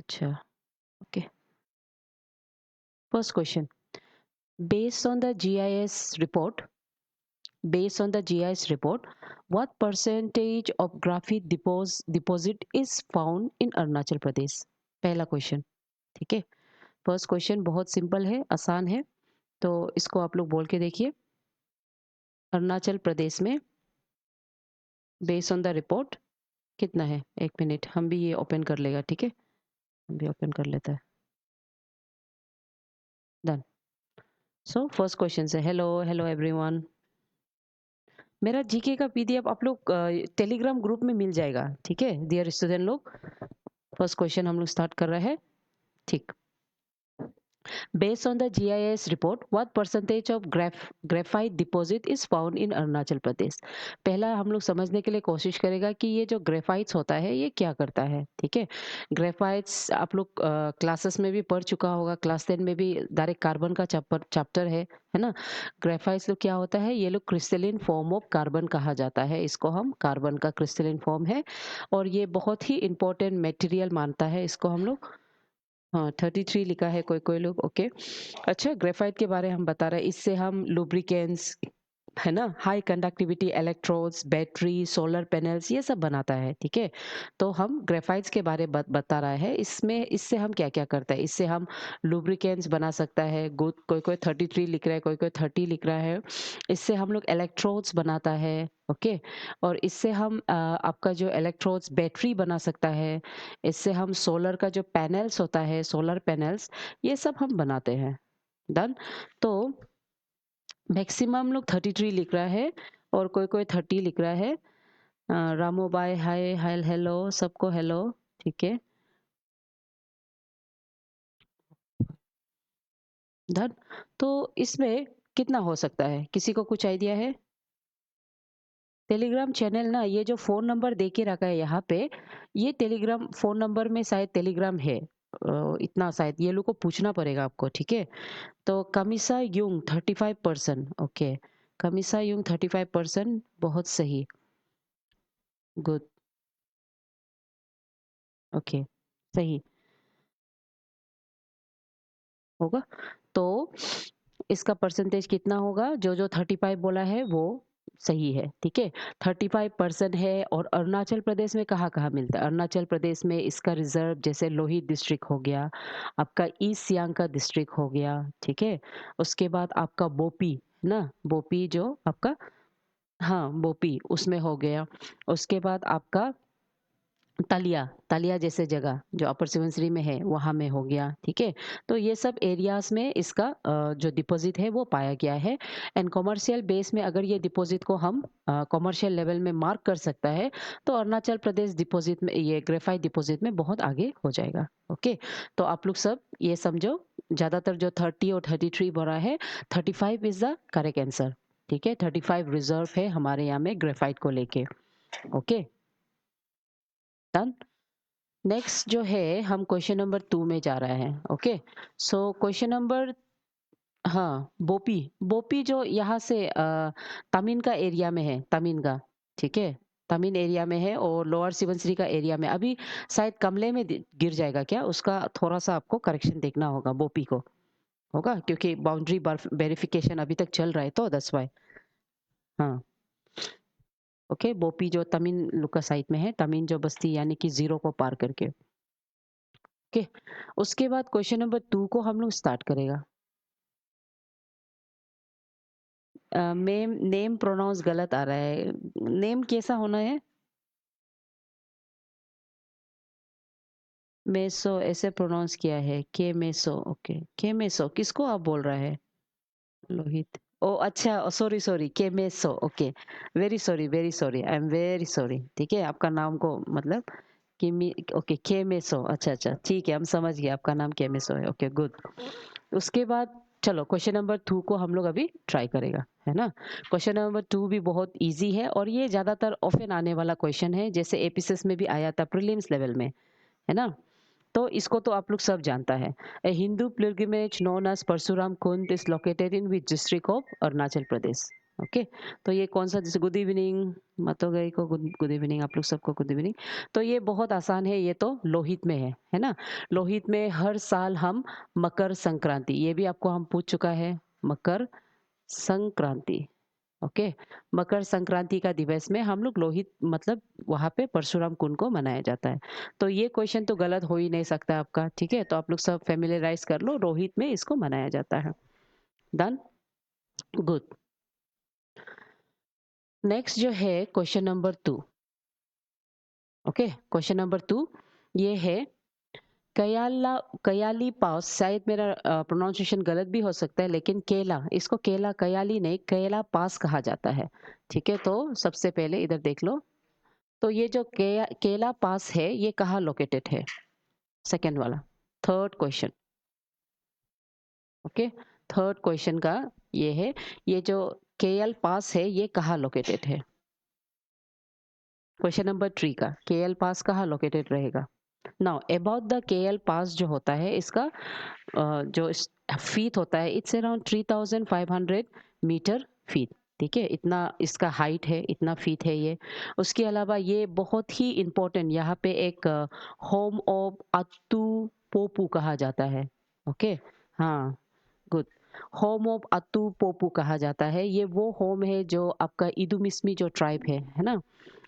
अच्छा, okay. First question, based on the GIS report, based on the GIS report, what percentage of graphite deposit is found in Arunachal Pradesh? पहला question, ठीक है। First question बहुत simple है, आसान है, तो इसको आप लोग बोल के देखिए। अरुणाचल प्रदेश में बेस्ड ऑन द रिपोर्ट कितना है? एक मिनट, हम भी ये ओपन कर लेगा, ठीक है, हम भी ओपन कर लेता है। डन। सो फर्स्ट क्वेश्चन से हेलो हेलो एवरीवन। मेरा जीके का पीडीएफ आप लोग टेलीग्राम ग्रुप में मिल जाएगा, ठीक है डियर स्टूडेंट लोग। फर्स्ट क्वेश्चन हम लोग स्टार्ट कर रहे हैं, ठीक। Based on the GIS report, what percentage of graphite deposit is found in Arunachal Pradesh? पहला हम लोग समझने के लिए कोशिश करेगा कि ये जो ग्रेफाइट्स होता है ये क्या करता है, ठीक है। ग्रेफाइट्स आप लोग क्लासेस में भी पढ़ चुका होगा, क्लास 10 में भी डायरेक्ट कार्बन का चैप्टर है ना। ग्रेफाइट्स लोग क्या होता है, ये लोग क्रिस्टलिन फॉर्म ऑफ कार्बन कहा जाता है, इसको हम कार्बन का क्रिस्टलिन फॉर्म है, और ये बहुत ही इंपॉर्टेंट मटेरियल मानता है इसको हम लोग। हाँ 33 लिखा है कोई कोई लोग, ओके। अच्छा, ग्रेफाइट के बारे में हम बता रहे हैं, इससे हम लुब्रिकेंट्स, है ना, high conductivity electrodes, battery, solar panels, ये सब बनाता है, ठीक है। तो हम ग्रेफाइट्स के बारे में बता रहा है, इसमें इससे हम क्या क्या करता है, इससे हम लुब्रिकेंट्स बना सकता है, कोई कोई 33 लिख रहा है, कोई कोई 30 लिख रहा है। इससे हम लोग इलेक्ट्रोड्स बनाता है, ओके। और इससे हम आपका जो इलेक्ट्रोड्स बैटरी बना सकता है, इससे हम सोलर का जो पैनल्स होता है, सोलर पैनल्स, ये सब हम बनाते हैं। डन। तो मैक्सिमम लोग 33 लिख रहा है, और कोई कोई 30 लिख रहा है। Ramu bye hi hi hello सबको हेलो, ठीक है। डन। तो इसमें कितना हो सकता है, किसी को कुछ आइडिया है? टेलीग्राम चैनल ना, ये जो फोन नंबर दे के रखा है यहाँ पे, ये टेलीग्राम फोन नंबर में शायद टेलीग्राम है, इतना शायद ये लोग को पूछना पड़ेगा आपको, ठीक है। तो कमिसा युंग 35%, ओके। कमिसा युंग 35%, बहुत सही, गुड, ओके, सही होगा। तो इसका परसेंटेज कितना होगा, जो जो 35 बोला है वो सही है, ठीक है। 35% है। और अरुणाचल प्रदेश में कहाँ कहाँ मिलता है? अरुणाचल प्रदेश में इसका रिजर्व जैसे लोहित डिस्ट्रिक्ट हो गया, आपका ईस्ट सियांग का डिस्ट्रिक्ट हो गया, ठीक है। उसके बाद आपका बोपी ना, बोपी जो आपका, हाँ बोपी उसमें हो गया। उसके बाद आपका तलिया, तलिया जैसे जगह जो अपर सुबनसिरी में है वहाँ में हो गया, ठीक है। तो ये सब एरियाज में इसका जो डिपॉजिट है वो पाया गया है। एंड कॉमर्शियल बेस में अगर ये डिपॉजिट को हम कॉमर्शियल लेवल में मार्क कर सकता है, तो अरुणाचल प्रदेश डिपॉजिट में, ये ग्रेफाइट डिपॉजिट में बहुत आगे हो जाएगा, ओके। तो आप लोग सब ये समझो, ज्यादातर जो 30 और 33 बोला है, 35 इज द करेक्ट आंसर, ठीक है। 35 रिजर्व है हमारे यहाँ में ग्रेफाइट को लेके, ओके। डन। नेक्स्ट जो है, हम क्वेश्चन नंबर 2 में जा रहे हैं, ओके। सो क्वेश्चन नंबर, हाँ बोपी, बोपी जो यहाँ से तमिन का एरिया में है, तमिन का, ठीक है। तमिन एरिया में है, और लोअर सिबनसिरी का एरिया में, अभी शायद कमले में गिर जाएगा क्या, उसका थोड़ा सा आपको करेक्शन देखना होगा, बोपी को होगा, क्योंकि बाउंड्री वेरिफिकेशन अभी तक चल रहा है, तो दैट्स व्हाई। हाँ, ओके। बोपी जो तमिन लुका साइड में है, तमिन जो बस्ती यानी कि जीरो को पार करके, ओके। उसके बाद क्वेश्चन नंबर 2 को हम लोग स्टार्ट करेगा। मेम नेम प्रोनाउंस गलत आ रहा है, नेम कैसा होना है? मेसो ऐसे प्रोनाउंस किया है, के मेसो, ओके। के मेसो किसको आप बोल रहा है? लोहित, ओ अच्छा, सॉरी सॉरी, के meso, okay. Very sorry, I am very sorry, ठीक है। आपका नाम को मतलब किमी, ओके, के मेसो, अच्छा अच्छा, ठीक है, हम समझ गए आपका नाम के मेसो है, ओके गुड। उसके बाद चलो क्वेश्चन नंबर 2 को हम लोग अभी ट्राई करेगा, है ना। क्वेश्चन नंबर 2 भी बहुत इजी है, और ये ज्यादातर ऑफन आने वाला क्वेश्चन है, जैसे एपीएसएस में भी आया था प्रीलिम्स लेवल में, है ना। तो इसको तो आप लोग सब जानता है। A Hindu pilgrimage known as Parshuram Kund is located in which district of Arunachal Pradesh? Okay. तो ये कौन सा, जैसे गुड इवनिंग, मतों गई को गुड गुड इवनिंग, आप लोग सबको गुड इवनिंग। तो ये बहुत आसान है, ये तो लोहित में है ना। लोहित में हर साल हम मकर संक्रांति, ये भी आपको हम पूछ चुका है, मकर संक्रांति। ओके। मकर संक्रांति का दिवस में हम लोग लोहित मतलब वहां पे परशुराम कुंड को मनाया जाता है। तो ये क्वेश्चन तो गलत हो ही नहीं सकता आपका, ठीक है। तो आप लोग सब फेमिलियराइज कर लो, रोहित में इसको मनाया जाता है। Done, good. नेक्स्ट जो है question number 2। Okay, question number 2 ये है, कयाला कयाली पास, शायद मेरा प्रोनाउंसिएशन गलत भी हो सकता है, लेकिन केला, इसको केला कयाली नहीं केला पास कहा जाता है, ठीक है। तो सबसे पहले इधर देख लो, तो ये जो केला पास है ये कहाँ लोकेटेड है, सेकंड वाला, third question. Okay, third question का ये है, ये जो केएल पास है ये कहाँ लोकेटेड है। क्वेश्चन नंबर 3 का, केएल पास कहाँ लोकेटेड रहेगा। नाउ अबाउट द केएल पास जो होता है, इसका जो फीट होता है, इट्स अराउंड 3500 मीटर फीट, ठीक है। इतना इसका हाइट है, इतना फीट है ये। उसके अलावा ये बहुत ही इम्पोर्टेंट, यहाँ पे एक होम ऑफ अत्तू पोपू कहा जाता है। ओके, हाँ, गुड। होम ऑफ अत्तू पोपू कहा जाता है। ये वो होम है जो आपका इदुमिस्मी जो ट्राइब है ना।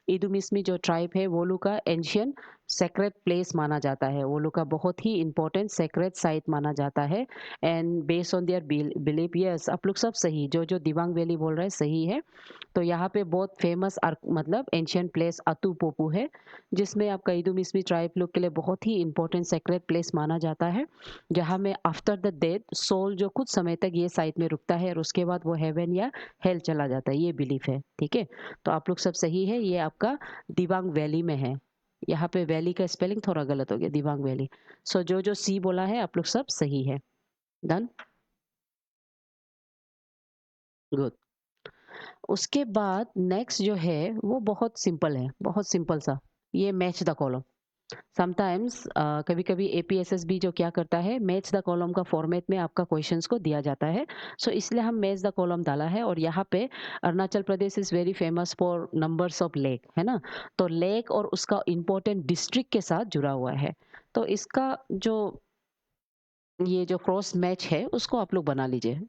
इदुमिस्मी जो ट्राइब है वो लोग का एंशियन सेक्रेट प्लेस माना जाता है, वो लोग का बहुत ही इंपॉर्टेंट सेक्रेट साइट माना जाता है। And based on their belief, yes आप लोग सब सही, जो जो दिबांग वैली बोल रहे हैं सही है। तो यहाँ पे बहुत फेमस मतलब एंशियंट प्लेस अतु पोपू है, जिसमें आपका इदुमिस्मी ट्राइब लोग के लिए बहुत ही इंपॉर्टेंट सेक्रेट प्लेस माना जाता है, जहाँ में आफ्टर द डेथ सोल जो कुछ समय तक ये साइट में रुकता है और उसके बाद वो हेवन या हेल चला जाता है, ये बिलीफ है, ठीक है। तो आप लोग सब सही है, ये आपका दिबांग वैली में है। यहाँ पे वैली का स्पेलिंग थोड़ा गलत हो गया, दिबांग वैली। सो जो जो सी बोला है आप लोग सब सही है। Done, good. उसके बाद नेक्स्ट जो है वो बहुत सिंपल है, बहुत सिंपल सा, ये मैच द कॉलम। समटाइम्स कभी कभी एपीएसएसबी जो क्या करता है, मैच द कॉलम का फॉर्मेट में आपका क्वेश्चंस को दिया जाता है। सो इसलिए हम मैच द कॉलम डाला है। और यहाँ पे Arunachal Pradesh is very famous for numbers of lake, है ना। तो लेक और उसका इम्पोर्टेंट डिस्ट्रिक्ट के साथ जुड़ा हुआ है। तो इसका जो ये जो क्रॉस मैच है उसको आप लोग बना लीजिए।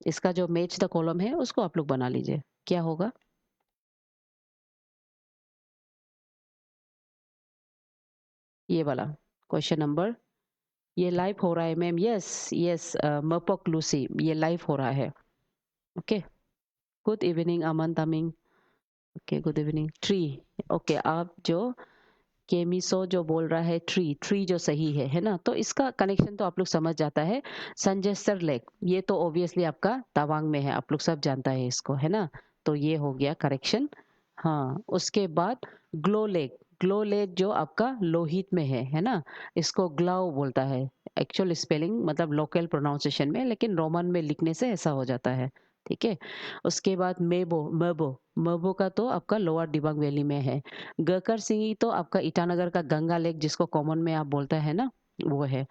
इसका जो मैच द कॉलम है उसको आप लोग बना लीजिए, क्या होगा। ये वाला क्वेश्चन नंबर, ये लाइव हो रहा है ma'am, yes yes, Mapak Lucy, ये लाइव हो रहा है। Okay, good evening Aman Taming. Okay, good evening Tri. Okay, आप जो केमिसो जो बोल रहा है, ट्री ट्री जो सही है ना। तो इसका कनेक्शन तो आप लोग समझ जाता है, संजेस्टर लेक, ये तो ऑब्वियसली आपका तवांग में है, आप लोग सब जानता है इसको, है ना। तो ये हो गया करेक्शन। हाँ, उसके बाद ग्लो लेक, ग्लो लेक जो आपका लोहित में है ना। इसको ग्लाउ बोलता है, एक्चुअल स्पेलिंग मतलब लोकल प्रोनाउंसिएशन में, लेकिन रोमन में लिखने से ऐसा हो जाता है, ठीक है। उसके बाद मेबो, मबो, मबो का तो आपका लोअर दिबांग वैली में है। गकर सिंगी तो आपका ईटानगर का गंगा लेक, जिसको कॉमन में आप बोलता है ना, वो है।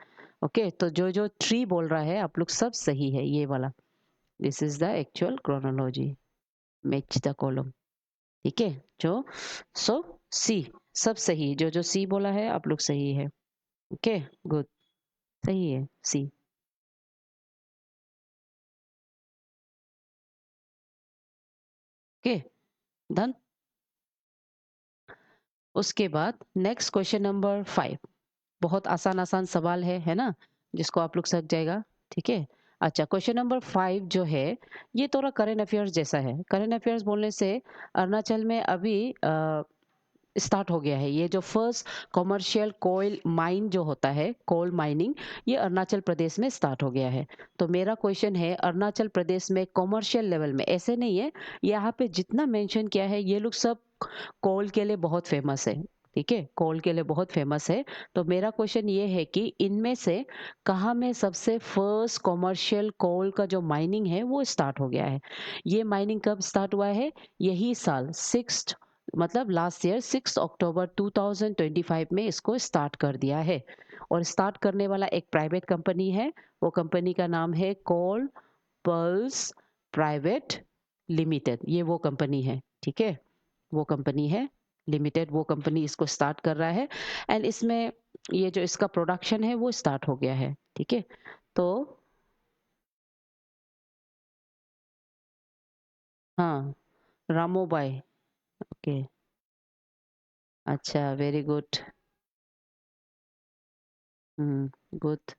ओके, तो जो जो ट्री बोल रहा है आप लोग सब सही है, ये वाला। This is the actual chronology, match the column, ठीक है। जो सो सी, सब सही, जो जो सी बोला है आप लोग सही है। ओके, गुड, सही है सी। Okay, done. उसके बाद नेक्स्ट क्वेश्चन नंबर 5, बहुत आसान आसान सवाल है ना, जिसको आप लोग सक जाएगा, ठीक है। अच्छा, क्वेश्चन नंबर 5 जो है ये थोड़ा करंट अफेयर्स जैसा है। करंट अफेयर्स बोलने से अरुणाचल में अभी स्टार्ट हो गया है, ये जो फर्स्ट कमर्शियल कोयल माइन जो होता है, कोल माइनिंग, ये अरुणाचल प्रदेश में स्टार्ट हो गया है। तो मेरा क्वेश्चन है, अरुणाचल प्रदेश में कमर्शियल लेवल में, ऐसे नहीं है, यहाँ पे जितना मेंशन किया है ये लोग सब कोल के लिए बहुत फेमस है, ठीक है, कोल के लिए बहुत फेमस है। तो मेरा क्वेश्चन ये है कि इनमें से कहाँ में सबसे फर्स्ट कमर्शियल कोल का जो माइनिंग है वो स्टार्ट हो गया है। ये माइनिंग कब स्टार्ट हुआ है, यही साल 6 मतलब लास्ट ईयर 6 अक्टूबर 2025 में इसको स्टार्ट कर दिया है। और स्टार्ट करने वाला एक प्राइवेट कंपनी है, वो कंपनी का नाम है कोल पर्ल्स प्राइवेट लिमिटेड, ये वो कंपनी है, ठीक है? वो कंपनी है लिमिटेड, वो कंपनी इसको स्टार्ट कर रहा है एंड इसमें ये जो इसका प्रोडक्शन है वो स्टार्ट हो गया है, ठीक है? तो हाँ, रामोबाई, ओके, अच्छा, very good, good,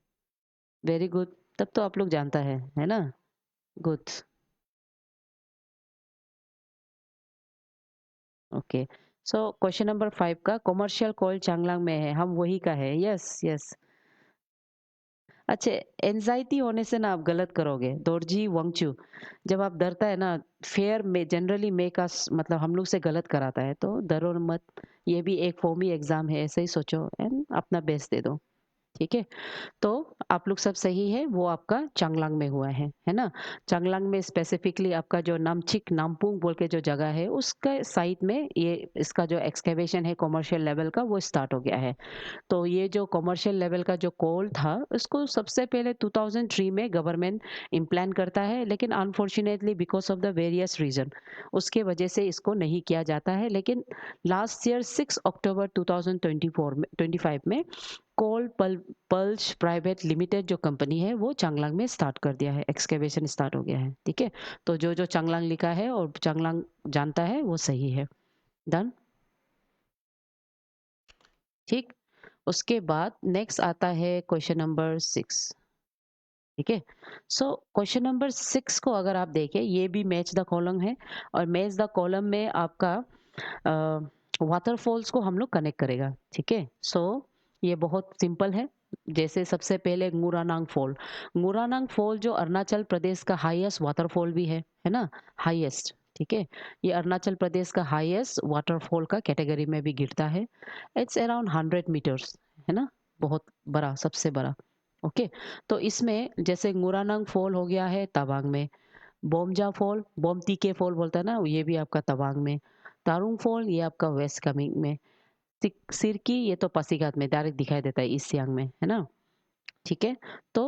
very good, तब तो आप लोग जानता है ना? Good, okay. So question number 5 का कमर्शियल कॉल चांगलांग में है, हम वही का है, यस, यस। अच्छा, एंजाइटी होने से ना आप गलत करोगे, दोरजी वांगचू, जब आप डरता है ना, फेयर में जनरली मेक अस मतलब हम लोग से गलत कराता है, तो डरो मत, ये भी एक फॉर्मी एग्जाम है, ऐसे ही सोचो एंड अपना बेस्ट दे दो, ठीक है? तो आप लोग सब सही है, वो आपका चांगलांग में हुआ है ना? चांगलांग में स्पेसिफिकली आपका जो नामचिक नामपुंग बोल के जो जगह है, उसके साइड में ये इसका जो एक्सकेवेशन है कमर्शियल लेवल का वो स्टार्ट हो गया है। तो ये जो कमर्शियल लेवल का जो कोल था, उसको सबसे पहले 2003 में गवर्नमेंट इम्प्लांट करता है, लेकिन unfortunately because of the various reason उसके वजह से इसको नहीं किया जाता है। लेकिन लास्ट ईयर 6 अक्टूबर 2024 में 25 में कोल पल्च प्राइवेट लिमिटेड जो कंपनी है वो चांगलांग में स्टार्ट कर दिया है, एक्सकेवेशन स्टार्ट हो गया है, ठीक है? तो जो जो चांगलांग लिखा है और चांगलांग जानता है वो सही है। डन, ठीक। उसके बाद नेक्स्ट आता है क्वेश्चन नंबर 6, ठीक है? सो क्वेश्चन नंबर 6 को अगर आप देखें, ये भी मैच द कॉलम है और मैच द कॉलम में आपका वाटरफॉल्स को हम लोग कनेक्ट करेगा, ठीक है? सो ये बहुत सिंपल है। जैसे सबसे पहले nguranang फॉल, nguranang फॉल जो अरुणाचल प्रदेश का हाईएस्ट वाटरफॉल भी है ना? हाईएस्ट, ठीक है? ये अरुणाचल प्रदेश का हाईएस्ट वाटरफॉल का कैटेगरी में भी गिरता है। इट्स अराउंड 100 मीटर्स, है ना? बहुत बड़ा, सबसे बड़ा, ओके। तो इसमें जैसे nguranang फॉल हो गया है तवांग में, बोमजा फॉल, बोमतीके फॉल बोलता है ना, ये भी आपका तवांग में, तारुंग फॉल ये आपका वेस्ट कामेंग में, सिरकी ये तो पासीघाट में डायरेक्ट दिखाई देता है ईस्ट सियांग में, है ना? ठीक है? तो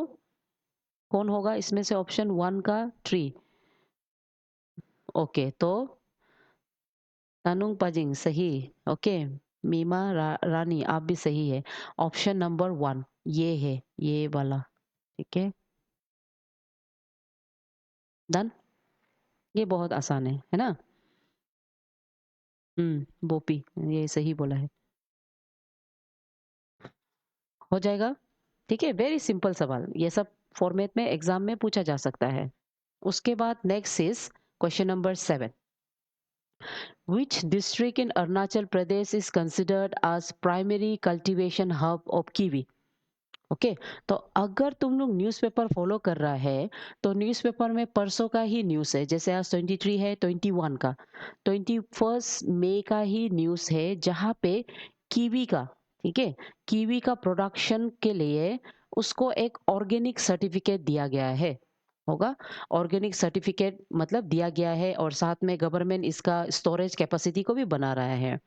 कौन होगा इसमें से ऑप्शन 1 का ट्री? ओके, तो तानुंग पाजिंग सही, ओके। मीमा रानी आप भी सही है। ऑप्शन नंबर 1 ये है, ये वाला, ठीक है? डन, ये बहुत आसान है ना? बोपी, ये सही बोला है, हो जाएगा, ठीक है? वेरी सिंपल सवाल, ये सब फॉर्मेट में एग्जाम में पूछा जा सकता है। उसके बाद next is question number 7, which district in Arunachal Pradesh is considered as primary cultivation hub of kiwi? Okay, तो अगर तुम लोग न्यूज़पेपर फॉलो कर रहा है, तो न्यूज़पेपर में परसों का ही न्यूज़ है, जैसे आज 23 है, 21 का, 21 मई का ही न्यूज़ है, जहाँ पे कीवी का, ठीक है, कीवी का प्रोडक्शन के लिए उसको एक ऑर्गेनिक सर्टिफिकेट दिया गया है, होगा, ऑर्गेनिक सर्टिफिकेट मतलब दिया गया है, और साथ में गवर्नमेंट इसका स्टोरेज कैपेसिटी को भी बना रहा है।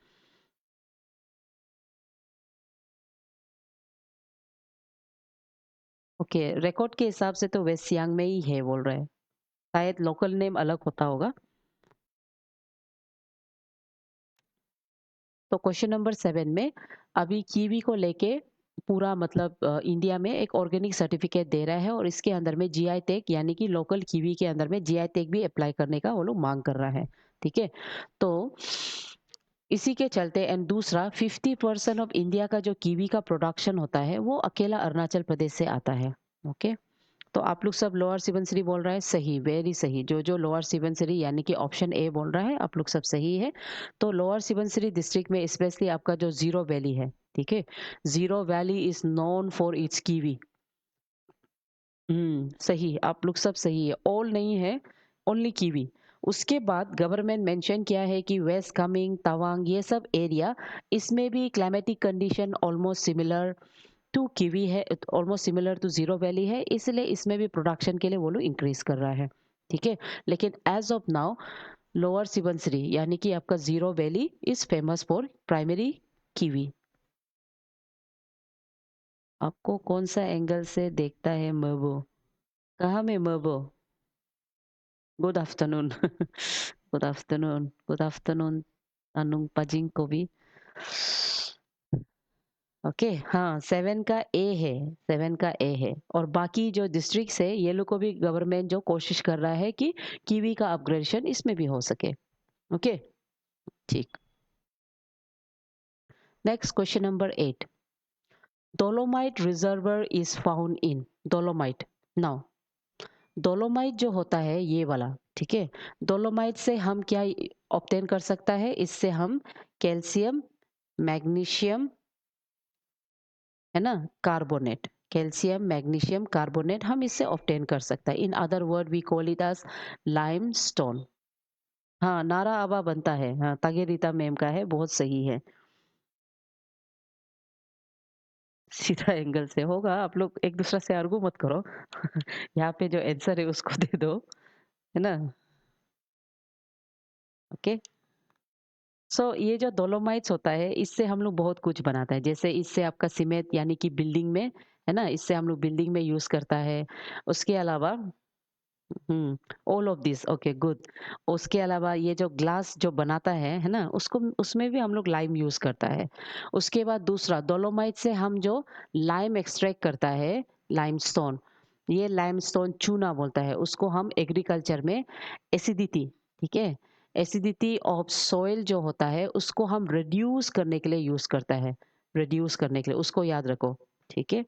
ओके, रिकॉर्ड के हिसाब से तो वेस्ट सियांग में ही है बोल रहे हैं, शायद लोकल नेम अलग होता होगा। तो क्वेश्चन नंबर 7 में अभी कीवी को लेके पूरा मतलब इंडिया में एक ऑर्गेनिक सर्टिफिकेट दे रहा है, और इसके अंदर में जीआई टैग यानी कि लोकल कीवी के अंदर में जीआई टैग भी अप्लाई करने का वो लोग मांग कर रहा है, ठीक है? तो इसी के चलते एंड दूसरा 50% ऑफ इंडिया का जो कीवी का प्रोडक्शन होता है वो अकेला अरुणाचल प्रदेश से आता है, ओके। तो आप लोग सब लोअर सिबनसिरी बोल रहा है, सही, वेरी सही, जो जो लोअर सिबनसिरी यानी कि ऑप्शन ए बोल रहा है, आप लोग सब सही है। तो लोअर सिबनसिरी डिस्ट्रिक्ट में स्पेशली आपका जो जीरो वैली है, ठीक है, zero valley is known for its kiwi. सही, आप लोग सब सही है, ऑल नहीं है, ओनली कीवी। उसके बाद गवर्नमेंट मेंशन किया है कि वेस्ट कामेंग तवांग ये सब एरिया, इसमें भी climatic condition almost similar to kiwi है, almost similar to Ziro valley है, इसलिए इसमें भी प्रोडक्शन के लिए वो लोग इंक्रीज कर रहा है, ठीक है। लेकिन एज ऑफ नाउ लोअर सिबनसिरी यानी कि आपका zero valley is famous for primary kiwi. आपको कौन सा एंगल से देखता है मर्बो? कहाँ में Marbo? Good afternoon. Good afternoon, good afternoon Anu Pajing को भी। ओके, हाँ, 7 का ए है, 7 का ए है। और बाकी जो डिस्ट्रिक्ट्स है ये लोग को भी गवर्नमेंट जो कोशिश कर रहा है कि कीवी का अपग्रेडेशन इसमें भी हो सके। ओके, ठीक। Next question number 8। Dolomite reservoir is found in dolomite. Now dolomite जो होता है ये वाला, ठीक है, डोलोमाइट से हम क्या ऑब्टेन कर सकता है? इससे हम कैल्शियम, मैग्नीशियम, है ना, कार्बोनेट, कैल्शियम मैग्नीशियम कार्बोनेट हम इससे ऑब्टेन कर सकता है। In other word we call it as limestone. हाँ, नारा आबा बनता है, हाँ, तागेरीता मैम का है, बहुत सही है। सीधा एंगल से होगा, आप लोग एक दूसरा से आर्गू मत करो। यहाँ पे जो आंसर है उसको दे दो, है ना। ओके, सो ये जो डोलोमाइट्स होता है इससे हम लोग बहुत कुछ बनाता है। जैसे इससे आपका सीमेंट यानी कि बिल्डिंग में, है ना, इससे हम लोग बिल्डिंग में यूज करता है। उसके अलावा all of this, okay, good. उसके अलावा ये जो ग्लास जो बनाता है ना, उसको उसमें भी हम लोग लाइम यूज करता है। उसके बाद दूसरा डोलोमाइट से हम जो लाइम एक्सट्रैक्ट करता है, लाइमस्टोन, ये लाइमस्टोन चूना बोलता है उसको हम एग्रीकल्चर में। एसिडिटी, ठीक है, एसिडिटी ऑफ सॉइल जो होता है उसको हम रिड्यूस करने के लिए यूज करता है, रिड्यूस करने के लिए, उसको याद रखो, ठीक है,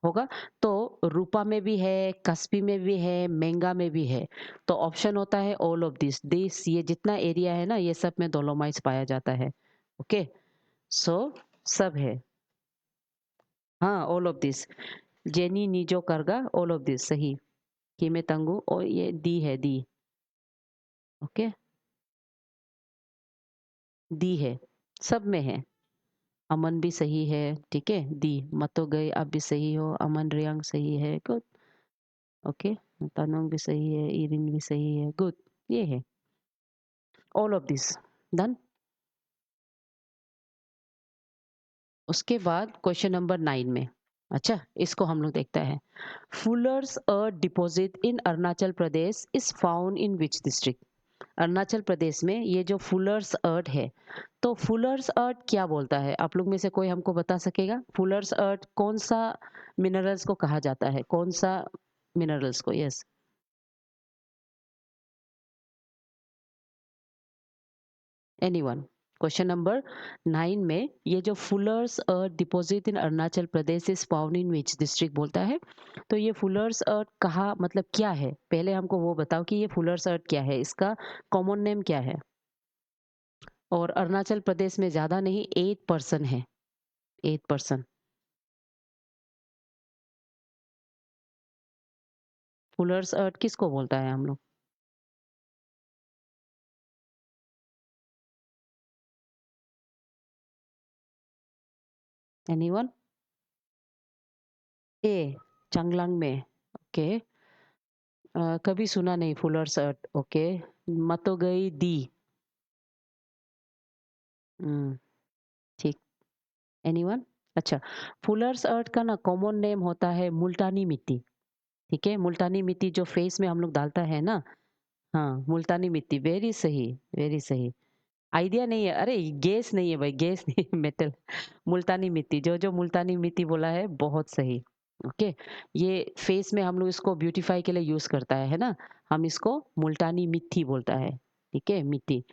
होगा। तो रूपा में भी है, कस्बी में भी है, मेंगा में भी है। तो ऑप्शन होता है ऑल ऑफ दिस ये जितना एरिया है ना ये सब में डोलोमाइट्स पाया जाता है। ओके, सो सब है। हाँ, ऑल ऑफ दिस, जेनी नीजो करगा, ऑल ऑफ दिस सही। कीमे तंगु और ये दी है, दी। ओके, दी है, सब में है। अमन भी सही है, ठीक है, दी मतो गए, आप भी सही हो, अमन रियांग सही है, गुड। ओके, तनोंग भी सही है, इरिन भी सही है, गुड। ये है ऑल ऑफ दिस, डन। उसके बाद क्वेश्चन नंबर 9 में, अच्छा, इसको हम लोग देखते हैं। Fuller's earth deposit in Arunachal Pradesh is found in which district? Arunachal Pradesh में ये जो फुलर्स अर्थ है, तो फुलर्स अर्थ क्या बोलता है? आप लोग में से कोई हमको बता सकेगा फुलर्स अर्थ कौन सा मिनरल्स को कहा जाता है? कौन सा मिनरल्स को? Yes, anyone? क्वेश्चन नंबर 9 में ये जो Fuller's earth deposit in Arunachal Pradesh is found in which district बोलता है, तो ये फुलर्स अर्थ कहाँ, मतलब क्या है? पहले हमको वो बताओ कि ये फुलर्स अर्थ क्या है, इसका कॉमन नेम क्या है? और अरुणाचल प्रदेश में ज्यादा नहीं, 8% है, 8%। फुलर्स अर्थ किसको बोलता है हम लोग? एनीवन? ए, चांगलांग में, ओके। कभी सुना नहीं फुलर्स अर्थ, ओके। मतो गई दी, हम्म, ठीक। एनीवन? अच्छा, फुलर्स अर्थ का ना कॉमन नेम होता है मुल्तानी मिट्टी, ठीक है, मुल्तानी मिट्टी जो फेस में हम लोग डालता है ना। हाँ, मुल्तानी मिट्टी, वेरी सही, वेरी सही। आइडिया नहीं है, अरे गैस नहीं है भाई, गैस नहीं है, मेटल। मुल्तानी मिट्टी, जो जो मुल्तानी मिट्टी बोला है, बहुत सही। ओके, ये फेस में हम लोग इसको ब्यूटीफाई के लिए यूज करता है ना, हम इसको मुल्तानी मिट्टी बोलता है, ठीक है, मिट्टी।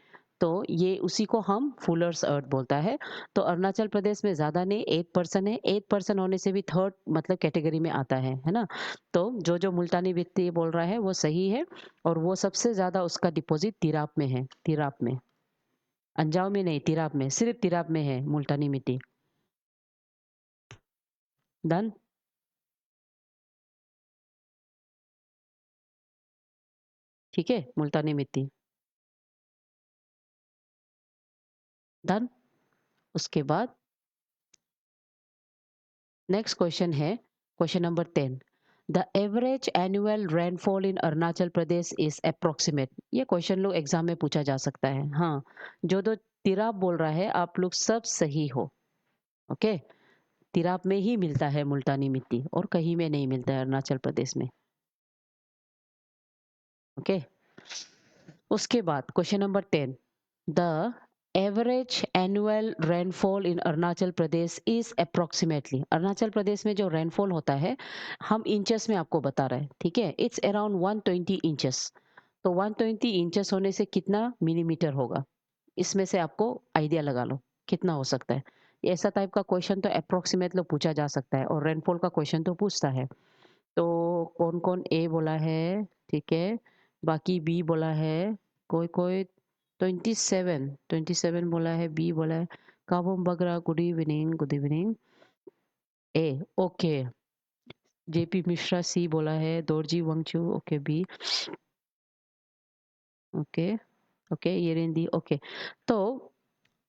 तो ये उसी को हम फुलर्स अर्थ बोलता है। तो अरुणाचल प्रदेश में ज्यादा नहीं, 8% है, 8% होने से भी थर्ड मतलब कैटेगरी में आता है ना। तो जो जो मुल्तानी मिट्टी बोल रहा है वो सही है। और वो सबसे ज्यादा उसका डिपॉजिट तिराप में है, तिराप में। अंजाव में नहीं, तिराप में, सिर्फ तिराप में है मुल्तानी मिट्टी। डन? ठीक है, मुल्तानी मिट्टी, डन। उसके बाद नेक्स्ट क्वेश्चन है, question number 10। The average annual rainfall in Arunachal Pradesh is approximate. ये क्वेश्चन लोग एग्जाम में पूछा जा सकता है, हाँ। जो जो तिराप बोल रहा है आप लोग सब सही हो, ओके। तिराप में ही मिलता है मुल्तानी मिट्टी और कहीं में नहीं मिलता है अरुणाचल प्रदेश में। ओके। उसके बाद question number 10, the average annual rainfall in Arunachal Pradesh is approximately. Arunachal Pradesh में जो रेनफॉल होता है हम इंचेस में आपको बता रहे हैं, ठीक है। It's around 120 inches. तो 120 इंचेस होने से कितना मिलीमीटर होगा, इसमें से आपको आइडिया लगा लो कितना हो सकता है। ऐसा टाइप का क्वेश्चन तो अप्रोक्सीमेटली पूछा जा सकता है और रेनफॉल का क्वेश्चन तो पूछता है। तो कौन कौन ए बोला है, ठीक है, बाकी बी बोला है, कोई कोई 27 बोला है, बी बोला है। Kabom Bagra good evening, good evening. A okay, JP Mishra C बोला है, Dorji Wangchu okay B, okay okay ये रेंदी ओके। तो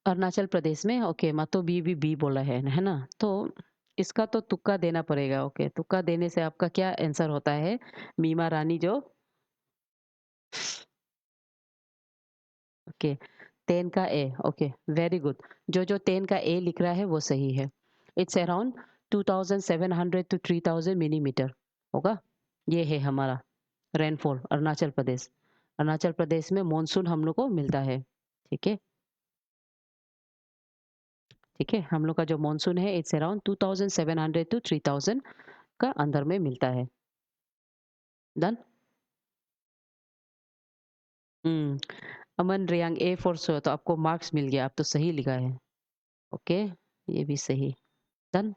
अरुणाचल प्रदेश में ओके मातो बी बोला है ना। तो इसका तो तुक्का देना पड़ेगा। ओके, तुक्का देने से आपका क्या आंसर होता है, मीमा रानी जो ओके 10 का ए, ओके वेरी गुड। जो 10 का ए लिख रहा है वो सही है। इट्स अराउंड 2700 टू 3000 मिलीमीटर होगा। ये है हमारा रेनफॉल अरुणाचल प्रदेश। अरुणाचल प्रदेश में मॉनसून हम लोग को मिलता है, ठीक है। ठीक है, हम लोग का जो मॉनसून है इट्स अराउंड 2700 टू 3000 का अंदर में मिलता है। Done. Aman Reang A for so, तो आपको मार्क्स मिल गया, आप तो सही लिखा है। ओके, ये भी सही। डन।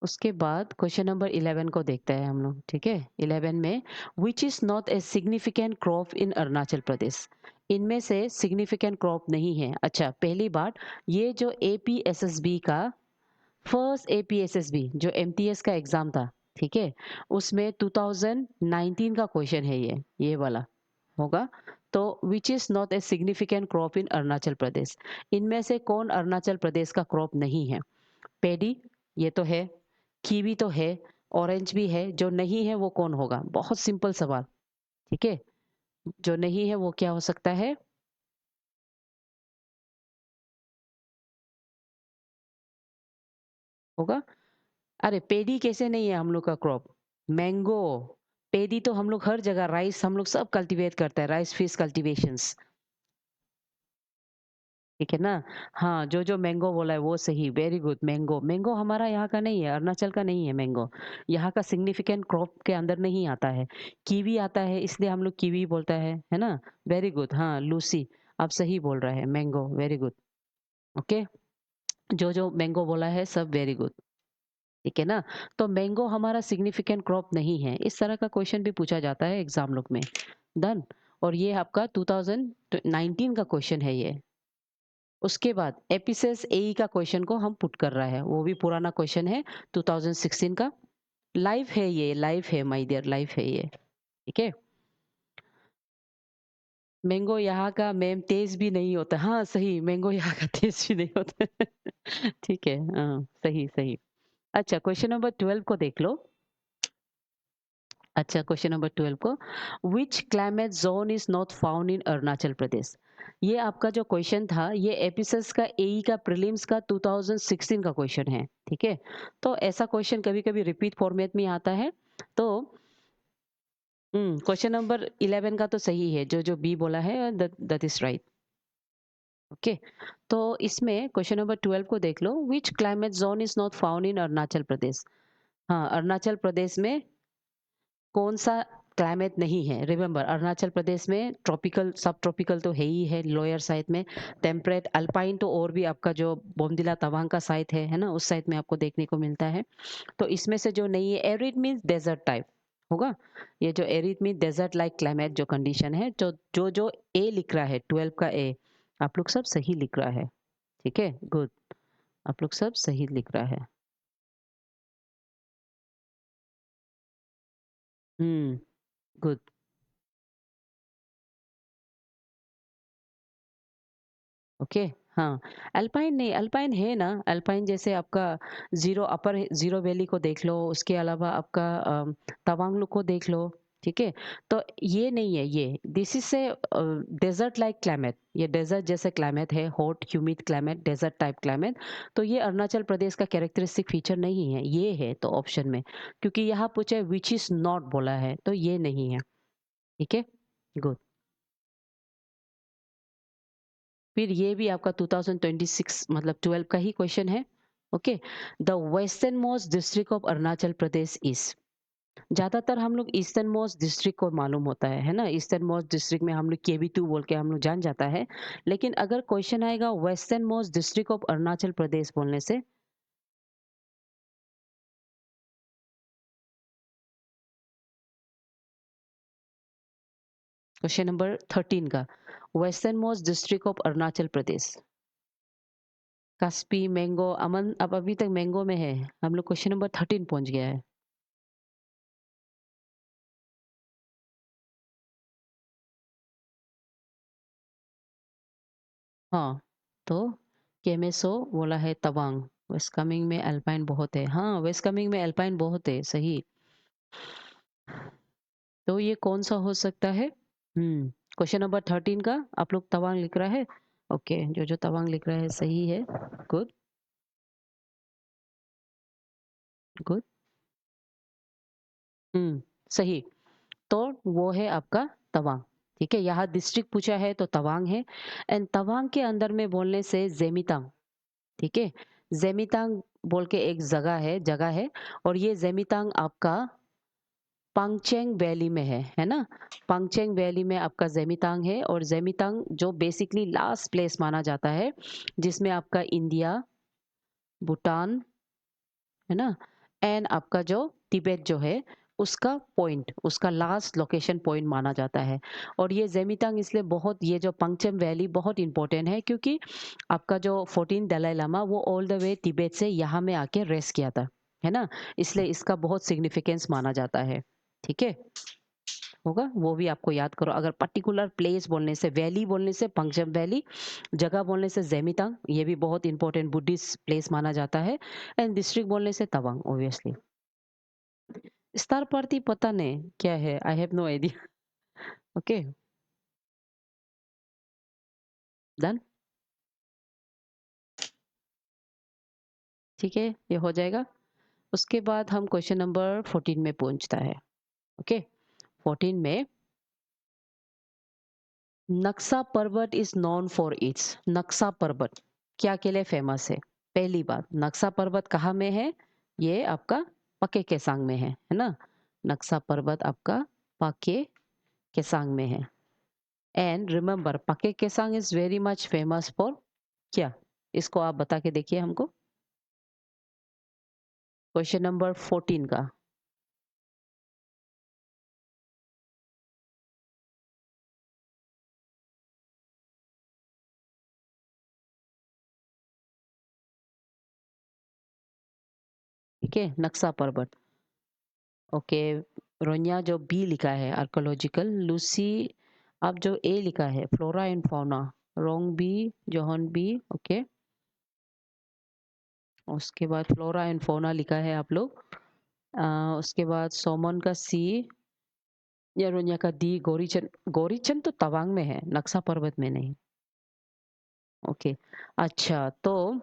उसके बाद क्वेश्चन नंबर 11 को देखते हैं हम लोग, ठीक है। 11 में which is not a significant crop in Arunachal Pradesh. इनमें से सिग्निफिकेंट क्रॉप नहीं है। अच्छा, पहली बात, ये जो एपीएसएसबी का फर्स्ट एपीएसएसबी जो एमटीएस का एग्जाम था, ठीक है, उसमें 2019 का क्वेश्चन है ये वाला होगा। तो which is not a significant crop in Arunachal Pradesh. इनमें से कौन अरुणाचल प्रदेश का क्रॉप नहीं है। पेडी ये तो है, कीवी तो है, ऑरेंज भी है, जो नहीं है वो कौन होगा। बहुत सिंपल सवाल, ठीक है। जो नहीं है वो क्या हो सकता है, होगा। अरे पेडी कैसे नहीं है हम लोग का क्रॉप, मैंगो। पेडी तो हम लोग हर जगह, राइस हम लोग सब कल्टीवेट करते हैं, राइस फिश कल्टीवेशंस, ठीक है ना। हाँ, जो मैंगो बोला है वो सही, वेरी गुड। मैंगो, मैंगो हमारा यहाँ का नहीं है, अरुणाचल का नहीं है मैंगो। यहाँ का सिग्निफिकेंट क्रॉप के अंदर नहीं आता है। कीवी आता है इसलिए हम लोग कीवी बोलता है ना। वेरी गुड, हाँ लूसी, आप सही बोल रहे हैं, मैंगो, वेरी गुड। ओके, जो मैंगो बोला है सब वेरी गुड, ठीक है ना। तो मैंगो हमारा सिग्निफिकेंट क्रॉप नहीं है। इस तरह का क्वेश्चन भी पूछा जाता है एग्जाम लोग में। डन। और ये आपका 2019 का क्वेश्चन है ये। उसके बाद एपिसेस एई का क्वेश्चन को हम पुट कर रहा है, वो भी पुराना क्वेश्चन है 2016 का। लाइव है ये, लाइव है माय डियर, लाइव है ये, ठीक है। मैंगो यहाँ का मैम तेज भी नहीं होता, हाँ सही, मैंगो यहाँ का तेज भी नहीं होता ठीक है, हाँ सही सही। अच्छा, क्वेश्चन नंबर 12 को देख लो। अच्छा, क्वेश्चन नंबर 12 को, which climate zone is not found in Arunachal Pradesh. ये आपका जो क्वेश्चन था ये एपिसोड्स का एई का प्रीलिम्स का 2016 का क्वेश्चन है, ठीक है। तो ऐसा क्वेश्चन कभी कभी रिपीट फॉर्मेट में आता है। तो क्वेश्चन नंबर 11 का तो सही है, जो बी बोला है दैट इज राइट। ओके, तो इसमें क्वेश्चन नंबर 12 को देख लो, which climate zone is not found in Arunachal Pradesh. हाँ, अरुणाचल प्रदेश में कौन सा क्लाइमेट नहीं है। रिमेंबर, अरुणाचल प्रदेश में ट्रॉपिकल, सब ट्रॉपिकल तो है ही है लोअर साइड में, टेम्परेट, अल्पाइन तो और भी आपका जो बोमदिला तवांग का साइड है ना, उस साइड में आपको देखने को मिलता है। तो इसमें से जो नहीं है, एरिड मीन्स डेजर्ट टाइप होगा। ये जो arid mean desert like climate जो कंडीशन है, जो ए लिख रहा है 12 का ए, आप लोग सब सही लिख रहा है, ठीक है, गुड। आप लोग सब सही लिख रहा है। गुड। ओके, हाँ, अल्पाइन नहीं, अल्पाइन है ना, अल्पाइन जैसे आपका जीरो अपर जीरो वैली को देख लो, उसके अलावा आपका तवांग लुक को देख लो, ठीक है? तो ये नहीं है ये, this is a desert like climate, ये डेज़र्ट जैसे क्लाइमेट है, hot humid climate, desert type climate. तो ये अरुणाचल प्रदेश का कैरेक्टरिस्टिक फीचर नहीं है, ये है तो ऑप्शन में, क्योंकि यहाँ पूछा है व्हिच इज़ नॉट बोला है, तो ये नहीं है, ठीक है? गुड। फिर ये भी आपका 2026 मतलब 12 का ही क्वेश्चन है, okay? The western most district of Arunachal Pradesh is, ज़्यादातर हम लोग ईस्टर्न मोस्ट डिस्ट्रिक्ट को मालूम होता है ना? ईस्टर्न मोस्ट डिस्ट्रिक्ट में हम लोग केबी2 बोल के हम लोग जान जाता है। लेकिन अगर क्वेश्चन आएगा western most district of Arunachal Pradesh बोलने से, क्वेश्चन नंबर 13 का, western most district of Arunachal Pradesh, Kaspi, Mango, Aman, अब अभी तक मैंगो में है। हम लोग क्वेश्चन नंबर 13 पहुँच गया है। हाँ, तो केमेसो बोला है तवांग, वेस्ट कामेंग में अल्पाइन बहुत है। हाँ, वेस्ट कामेंग में अल्पाइन बहुत है, सही। तो ये कौन-सा हो सकता है? क्वेश्चन नंबर 13 का आप लोग तवांग लिख रहा है? ओके, जो तवांग लिख रहा है सही है। Good, good. सही। तो वो है आपका तवांग, ठीक है? यहाँ डिस्ट्रिक्ट पूछा है तो तवांग है, एंड तवांग के अंदर में बोलने से ज़ेमितांग, ठीक है? ज़ेमितांग बोल के एक जगह है और ये ज़ेमितांग आपका पांगचेंग वैली में है ना? पांगचेंग वैली में आपका ज़ेमितांग है और ज़ेमितांग जो बेसिकली लास्ट प्लेस माना जाता है, जिसमें आपका इंडिया, भूटान, है ना? एंड आपका जो तिब्बत जो है, उसका पॉइंट, उसका लास्ट लोकेशन पॉइंट माना जाता है। और ये ज़ेमितांग इसलिए बहुत, ये जो पांगचेम वैली बहुत इम्पोर्टेंट है क्योंकि आपका जो 14 दलाई लामा वो ऑल द वे तिब्बत से यहाँ में आके रेस्ट किया था, है ना? इसलिए इसका बहुत सिग्निफिकेंस माना जाता है, ठीक है? होगा, वो भी आपको याद करो। अगर पर्टिकुलर प्लेस बोलने से, वैली बोलने से पंगचम वैली, जगह बोलने से ज़ेमितांग, ये भी बहुत इंपॉर्टेंट बुद्धिस्ट प्लेस माना जाता है, एंड डिस्ट्रिक्ट बोलने से तवांग ऑब्वियसली। स्टार प्रति पता नहीं क्या है, I have no idea. Okay, done, ठीक है, ये हो जाएगा। उसके बाद हम क्वेश्चन नंबर 14 में पहुंचता है, ओके? 14 में, नक्सा पर्वत इज नोन फॉर इट्स, नक्सा पर्वत क्या के लिए फेमस है? पहली बात, नक्सा पर्वत कहाँ में है? ये आपका पके केसांग में है ना? नक्सा पर्वत आपका पके केसांग में है। And remember, Pakke Kessang is very much famous for क्या? इसको आप बता के देखिए हमको, क्वेश्चन नंबर 14 का। ठीक है, नक्सा पर्वत, ओके। रोनिया जो बी लिखा है आर्कोलॉजिकल, लूसी आप जो ए लिखा है flora and fauna, wrong B, जोहन बी, ओके। उसके बाद फ्लोरा एंड फौना लिखा है आप लोग। उसके बाद सोमन का सी, या रोनिया का डी, गोरीचन, गोरीचन तो तवांग में है, नक्सा पर्वत में नहीं, ओके। अच्छा, तो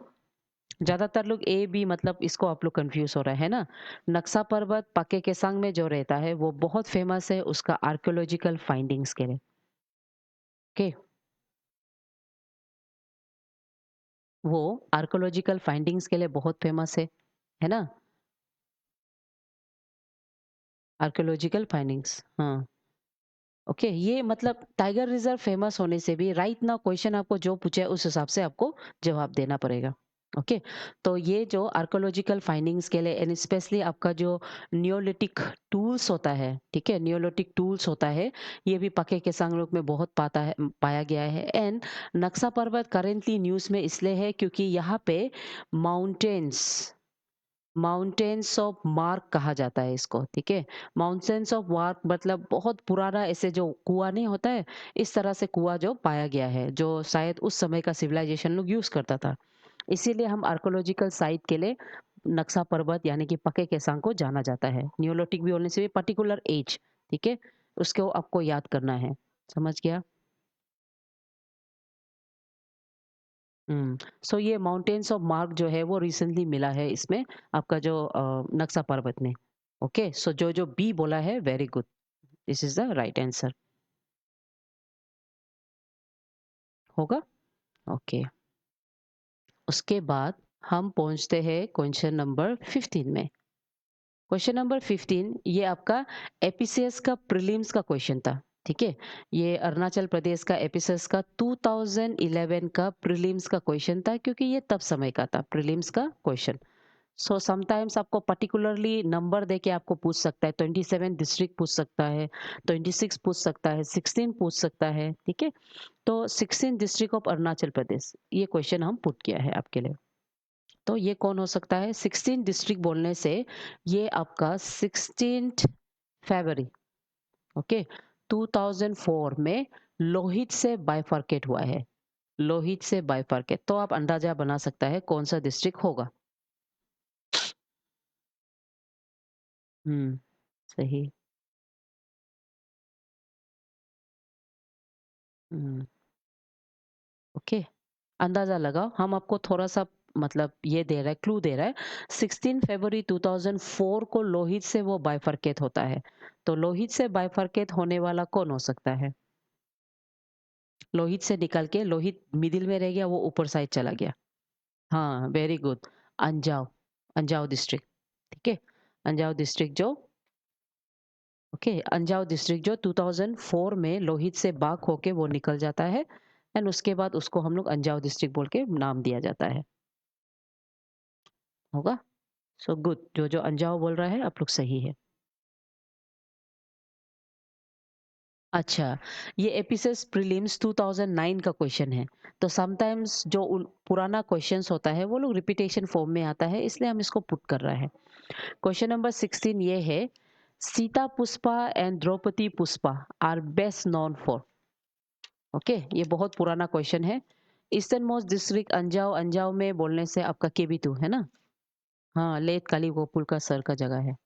ज्यादातर लोग ए बी मतलब इसको आप लोग कंफ्यूज हो रहा है ना? नक्सा पर्वत पाके केसांग में जो रहता है वो बहुत फेमस है उसका आर्कियोलॉजिकल फाइंडिंग्स के लिए, ओके। वो आर्कियोलॉजिकल फाइंडिंग्स के लिए बहुत फेमस है ना? आर्कियोलॉजिकल फाइंडिंग्स, हाँ, ओके। ये मतलब टाइगर रिजर्व फेमस होने से भी राइट ना, क्वेश्चन आपको जो पूछा है उस हिसाब से आपको जवाब देना पड़ेगा, ओके। तो ये जो आर्कियोलॉजिकल फाइंडिंग्स के लिए एंड स्पेशली आपका जो नियोलिटिक टूल्स होता है, ठीक है, नियोलिटिक टूल्स होता है, ये भी पके केसांग लोग में बहुत पाया गया है। एंड नक्सा पर्वत करेंटली न्यूज में इसलिए है क्योंकि यहाँ पे माउंटेन्स, माउंटेन्स ऑफ मार्क कहा जाता है इसको, ठीक है। माउंटेन्स ऑफ मार्क मतलब बहुत पुराना, ऐसे जो कुआं नहीं होता है, इस तरह से कुआं जो पाया गया है, जो शायद उस समय का सिविलाइजेशन लोग यूज करता था। इसीलिए हम आर्कोलॉजिकल साइट के लिए नक्सा पर्वत यानी कि पके केसांग को जाना जाता है, नियोलिथिक भी होने से भी पर्टिकुलर एज, ठीक है। उसको आपको याद करना है। समझ गया? सो ये माउंटेन्स ऑफ मार्क जो है वो रिसेंटली मिला है इसमें, आपका जो नक्शा पर्वत में। ओके, सो जो जो बी बोला है, very good, this is the right answer. होगा? ओके। उसके बाद हम पहुंचते हैं क्वेश्चन नंबर 15 में। क्वेश्चन नंबर 15 ये आपका एपीसीएस का प्रीलिम्स का क्वेश्चन था। ठीक है, ये अरुणाचल प्रदेश का एपीसीएस का 2011 का प्रीलिम्स का क्वेश्चन था, क्योंकि ये तब समय का था प्रीलिम्स का क्वेश्चन। सो समटाइम्स आपको पर्टिकुलरली नंबर देके आपको पूछ सकता है, 27 डिस्ट्रिक्ट पूछ सकता है, 26 पूछ सकता है, 16 पूछ सकता है। ठीक है, तो 16 डिस्ट्रिक्ट ऑफ अरुणाचल प्रदेश, ये क्वेश्चन हम पुट किया है आपके लिए। तो ये कौन हो सकता है? 16 डिस्ट्रिक्ट बोलने से ये आपका 16 फरवरी, ओके, 2004 में लोहित से बाइफरकेट हुआ है। लोहित से बाइफरकेट, तो आप अंदाजा बना सकता है कौन सा डिस्ट्रिक्ट होगा। हम्म, सही। हम्म, ओके, अंदाजा लगाओ, हम आपको थोड़ा सा मतलब ये दे रहा है, क्लू दे रहा है। 16 फरवरी 2004 को लोहित से वो बाइफरकेट होता है। तो लोहित से बाइफरकेट होने वाला कौन हो सकता है? लोहित से निकल के, लोहित मिडिल में रह गया, वो ऊपर साइड चला गया। हाँ, very good. Anjaw, Anjaw district. ठीक है, अंजाव डिस्ट्रिक्ट जो, ओके, अंजाव डिस्ट्रिक्ट जो 2004 में लोहित से बाग होके वो निकल जाता है, एंड उसके बाद उसको हम लोग अंजाव डिस्ट्रिक्ट बोल के नाम दिया जाता है। होगा? सो गुड, जो जो अंजाव बोल रहा है आप लोग सही है। अच्छा, ये एपीसेस प्रीलिम्स 2009 का क्वेश्चन है। तो समटाइम्स जो पुराना क्वेश्चंस होता है वो लोग रिपीटेशन फॉर्म में आता है, इसलिए हम इसको पुट कर रहे हैं। क्वेश्चन नंबर 16 ये है, Sita Pushpa and Draupadi Pushpa are best known for. Okay, ये बहुत पुराना क्वेश्चन है। Eastern most district Anjaw, Anjaw में बोलने से आपका केबी2 है ना? हाँ, लेट काली गोकुल का सर का जगह है।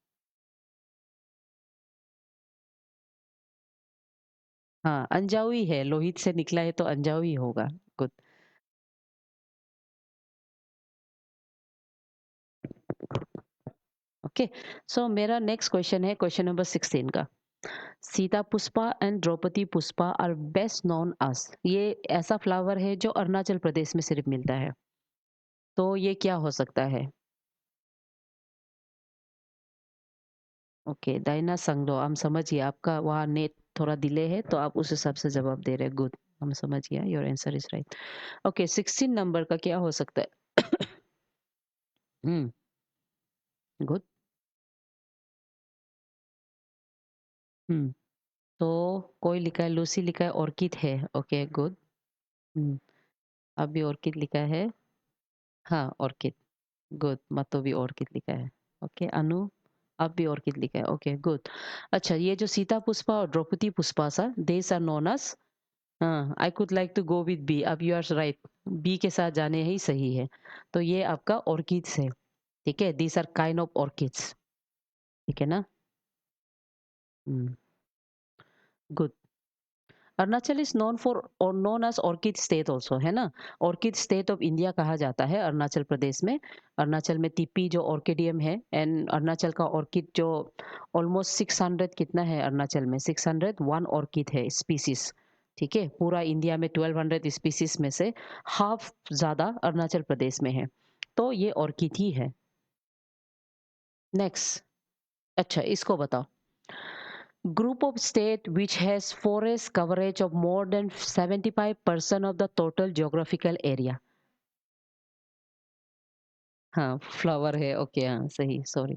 हाँ, अंजाव ही है, लोहित से निकला है तो अंजाव ही होगा। गुड। ओके, सो मेरा नेक्स्ट क्वेश्चन है क्वेश्चन नंबर 16 का। Sita Pushpa and Draupadi Pushpa are best known as, ये ऐसा फ्लावर है जो अरुणाचल प्रदेश में सिर्फ मिलता है। तो ये क्या हो सकता है? ओके, डायना संगडो, हम समझ गए, आपका वहाँ नेट थोड़ा डिले है तो आप उस हिसाब से जवाब दे रहे हैं। गुड, हम समझ गया, your answer is right. Okay, 16 number का क्या हो सकता है? हम्म, गुड। हम्म, तो कोई लिखा है, लूसी लिखा है, ऑर्किड है। Okay, good. हम्म, अभी ऑर्किड लिखा है। हाँ, ऑर्किड, गुड। मतो भी ऑर्किड लिखा है। ओके, अनु, अब भी ऑर्किड लिखा है। Okay, good. अच्छा, ये जो सीता पुष्पा और द्रौपदी पुष्पा सा, देस आर नोन एज, हाँ, I could like to go with B, अब यू आर राइट, बी के साथ जाने ही सही है। तो ये आपका ऑर्किड्स है। ठीक है, these are kind of orchids. ठीक है ना? Good. Arunachal is known for और known as orchid state also, है ना? ऑर्किड स्टेट ऑफ इंडिया कहा जाता है अरुणाचल प्रदेश में। अरुणाचल में टिप्पी जो ऑर्किडियम है, एंड अरुणाचल का ऑर्किड जो ऑलमोस्ट 600, कितना है अरुणाचल में? 601 ऑर्किड है स्पीसीज। ठीक है, पूरा इंडिया में 1200 स्पीसीज में से हाफ ज्यादा अरुणाचल प्रदेश में है। तो ये ऑर्किड ही है। नेक्स्ट, अच्छा इसको बताओ। Group of state which has forest coverage of more than 75% of the total geographical area। हाँ, फ्लावर है, ओके, हाँ सही, सॉरी।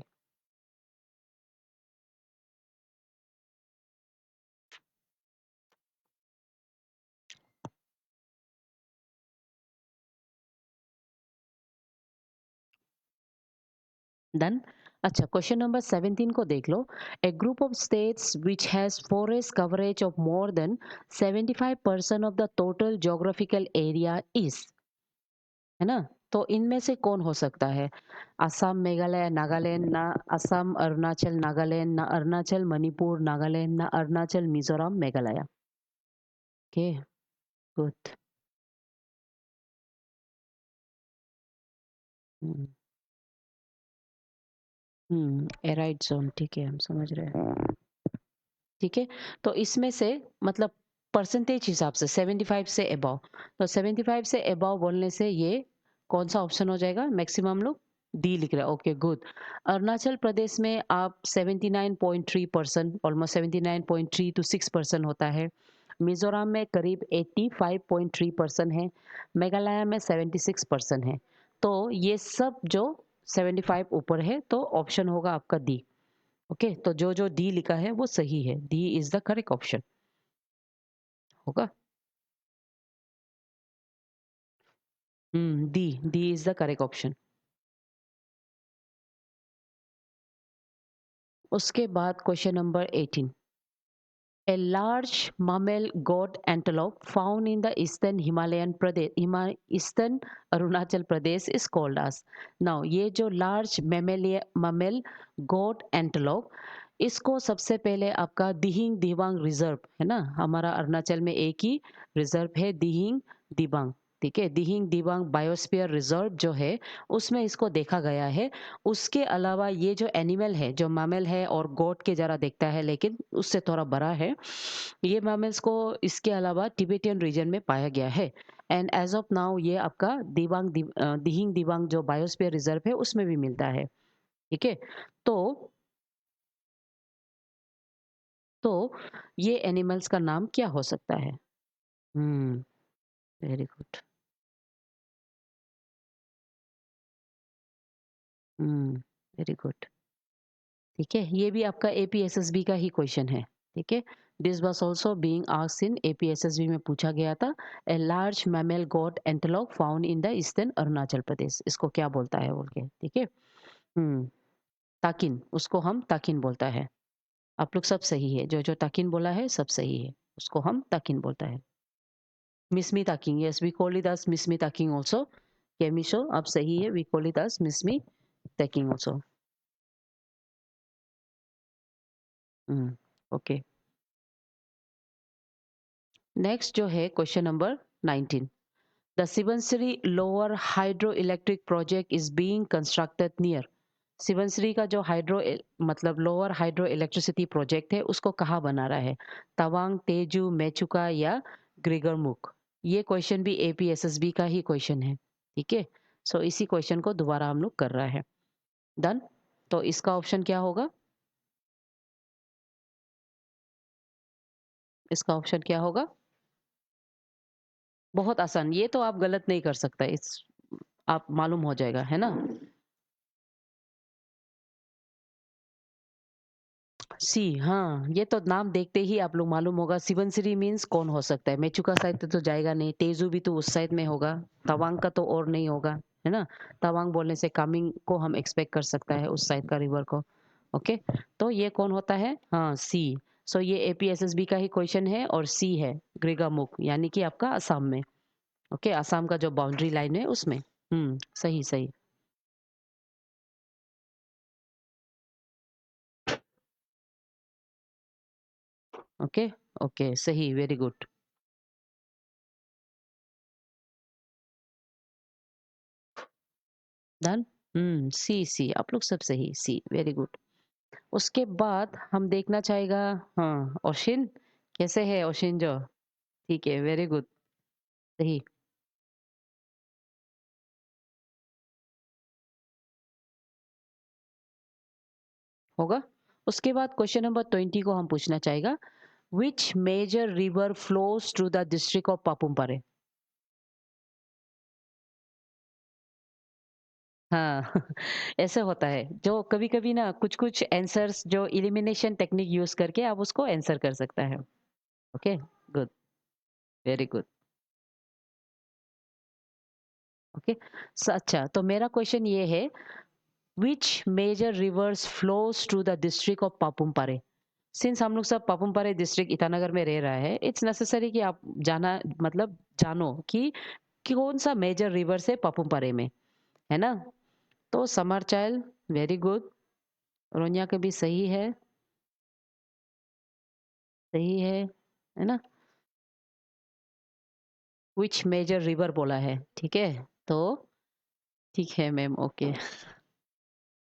डन। अच्छा, क्वेश्चन नंबर 17 को देख लो। A group of states which has forest coverage of more than 75% of the total geographical area is, है ना? तो इनमें से कौन हो सकता है? असम, मेघालय, नागालैंड, ना असम, अरुणाचल, नागालैंड, ना अरुणाचल, मणिपुर, नागालैंड, ना अरुणाचल, मिज़ोरम, मेघालय। Okay, good. हुँ, एराइड ज़ोन, ठीक है, हम समझ रहे हैं। ठीक है? तो इसमें से मतलब परसेंटेज हिसाब से 75 से अबव, तो 75 से अबव बोलने से ये कौन-सा ऑप्शन हो जाएगा? मैक्सिमम लोग डी लिख रहे हैं, ओके गुड। अरुणाचल प्रदेश में आप 79.3% ऑलमोस्ट 79.3 टू 6% होता है। मिज़ोरम में करीब 85.3% है। मेघालय में 76% है। तो ये सब जो 75 ऊपर है तो ऑप्शन होगा आपका डी। ओके, तो जो डी लिखा है वो सही है। D is the correct option होगा। D D is the correct option. उसके बाद question number 18। A large mammal goat antelope found in the eastern Himalayan Pradesh, eastern Arunachal Pradesh is called as. Now ये जो large mammal goat antelope, इसको सबसे पहले आपका Dihing Dibang reserve है ना, हमारा अरुणाचल में एक ही रिजर्व है दिहिंग दिबांग। ठीक है, दिहिंग दिबांग बायोस्फीयर रिजर्व जो है उसमें इसको देखा गया है। उसके अलावा ये जो एनिमल है, जो मैमल है और गोट के जरा दिखता है लेकिन उससे थोड़ा बड़ा है, ये मैमल्स को इसके अलावा तिब्बतियन रीजन में पाया गया है। एंड एज ऑफ नाउ ये आपका दिहिंग दिबांग जो बायोस्फीयर रिजर्व है उसमें भी मिलता है। ठीक है, तो तो ये एनिमल्स का नाम क्या हो सकता है? हम्म, वेरी गुड। हम्म, वेरी गुड। ठीक है, ये भी आपका एपीएसएसबी का ही क्वेश्चन है। ठीक है, this was also being asked in APSSB में पूछा गया था। A large mammal goat antelope found in the eastern Arunachal Pradesh, इसको क्या बोलता है बोल के। ठीक है, हम्म, ताकिन, उसको हम ताकिन बोलता है। आप लोग सब सही है, जो जो ताकिन बोला है सब सही है, उसको हम ताकिन बोलता है। Mishmi takin, yes we call it as Mishmi takin also. Kemisho आप सही है, we call it as Mishmi takin also. Okay, next जो है question number 19। The Sivansiri Lower Hydroelectric Project is being constructed near. सिवनसिरी का जो मतलब लोअर हाइड्रो इलेक्ट्रिसिटी प्रोजेक्ट है उसको कहाँ बना रहा है? तवांग, तेजू, मेचुका या ग्रेगरमुख? ये क्वेश्चन भी एपीएसएसबी का ही क्वेश्चन है। ठीक है, सो इसी क्वेश्चन को दोबारा हम लोग कर रहा है। डन, तो इसका ऑप्शन क्या होगा? इसका ऑप्शन क्या होगा? बहुत आसान, ये तो आप गलत नहीं कर सकता, इस आप मालूम हो जाएगा है ना। सी, हाँ, ये तो नाम देखते ही आप लोग मालूम होगा। सिवनसिरी मीन्स कौन हो सकता है? मेचुका साइड तो जाएगा नहीं, तेजू भी तो उस साइड में होगा, तवांग का तो और नहीं होगा, है ना। तवांग बोलने से कामिंग को हम एक्सपेक्ट कर सकता है उस साइड का रिवर को। ओके, तो ये कौन होता है? हाँ, सी। सो ये एपीएसएसबी का ही क्वेश्चन है और सी है ग्रेगामुख, यानी कि आपका असम में। ओके, असम का जो बाउंड्री लाइन है उसमें। सही सही। ओके, ओके, सही, वेरी गुड। डन। सी सी, आप लोग सब सही, सी, वेरी गुड। उसके बाद हम देखना चाहेगा, हाँ, ओशिन, कैसे है ओशिन जो? ठीक है, वेरी गुड, सही होगा। उसके बाद क्वेश्चन नंबर 20 को हम पूछना चाहेगा, which major river flows through the district of Papum? हाँ ऐसे होता है, जो कभी कभी ना कुछ कुछ आंसर्स जो इलिमिनेशन टेक्निक यूज करके आप उसको आंसर कर सकता है। Okay, good, very good. Okay, अच्छा, तो मेरा क्वेश्चन ये है, which major rivers flows through the district of Papum Pare? Since हम लोग सब पापुम पारे डिस्ट्रिक्ट ईटानगर में रह रहा है, इट्स नेसेसरी कि आप जाना, मतलब जानो कि कौन सा मेजर रिवर है पापुम पारे में। है ना? तो समर चाइल्ड, वेरी गुड। रोनिया का भी सही है ना? विच मेजर रिवर बोला है, ठीक है? तो ठीक है मैम, ओके।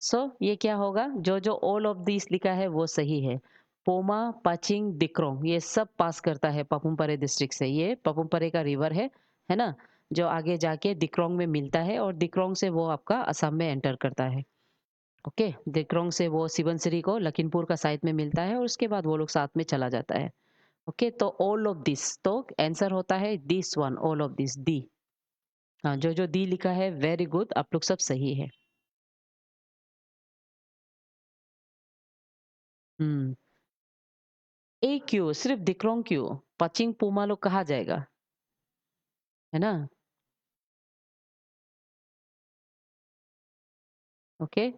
सो ये क्या होगा? जो ऑल ऑफ दिस लिखा है वो सही है। पोमा, पाचिंग, डिक्रोंग ये सब पास करता है पपुमपरे डिस्ट्रिक्ट से। ये पपुमपरे का रिवर है ना? जो आगे जाके डिक्रोंग में मिलता है और डिक्रोंग से वो आपका असम में एंटर करता है। ओके, डिक्रोंग से वो सिबनसिरी को लखीमपुर का साइड में मिलता है और उसके बाद वो लोग साथ में चला जाता है। ओके, तो ऑल ऑफ दिस, तो आंसर होता है this one, all of this, D. हाँ, जो दी लिखा है, वेरी गुड, आप लोग सब सही है। हम्म। ए क्यों, सिर्फ डिक्रोंग क्यों? पचिंग पूमा लोग कहा जाएगा, है ना? ओके,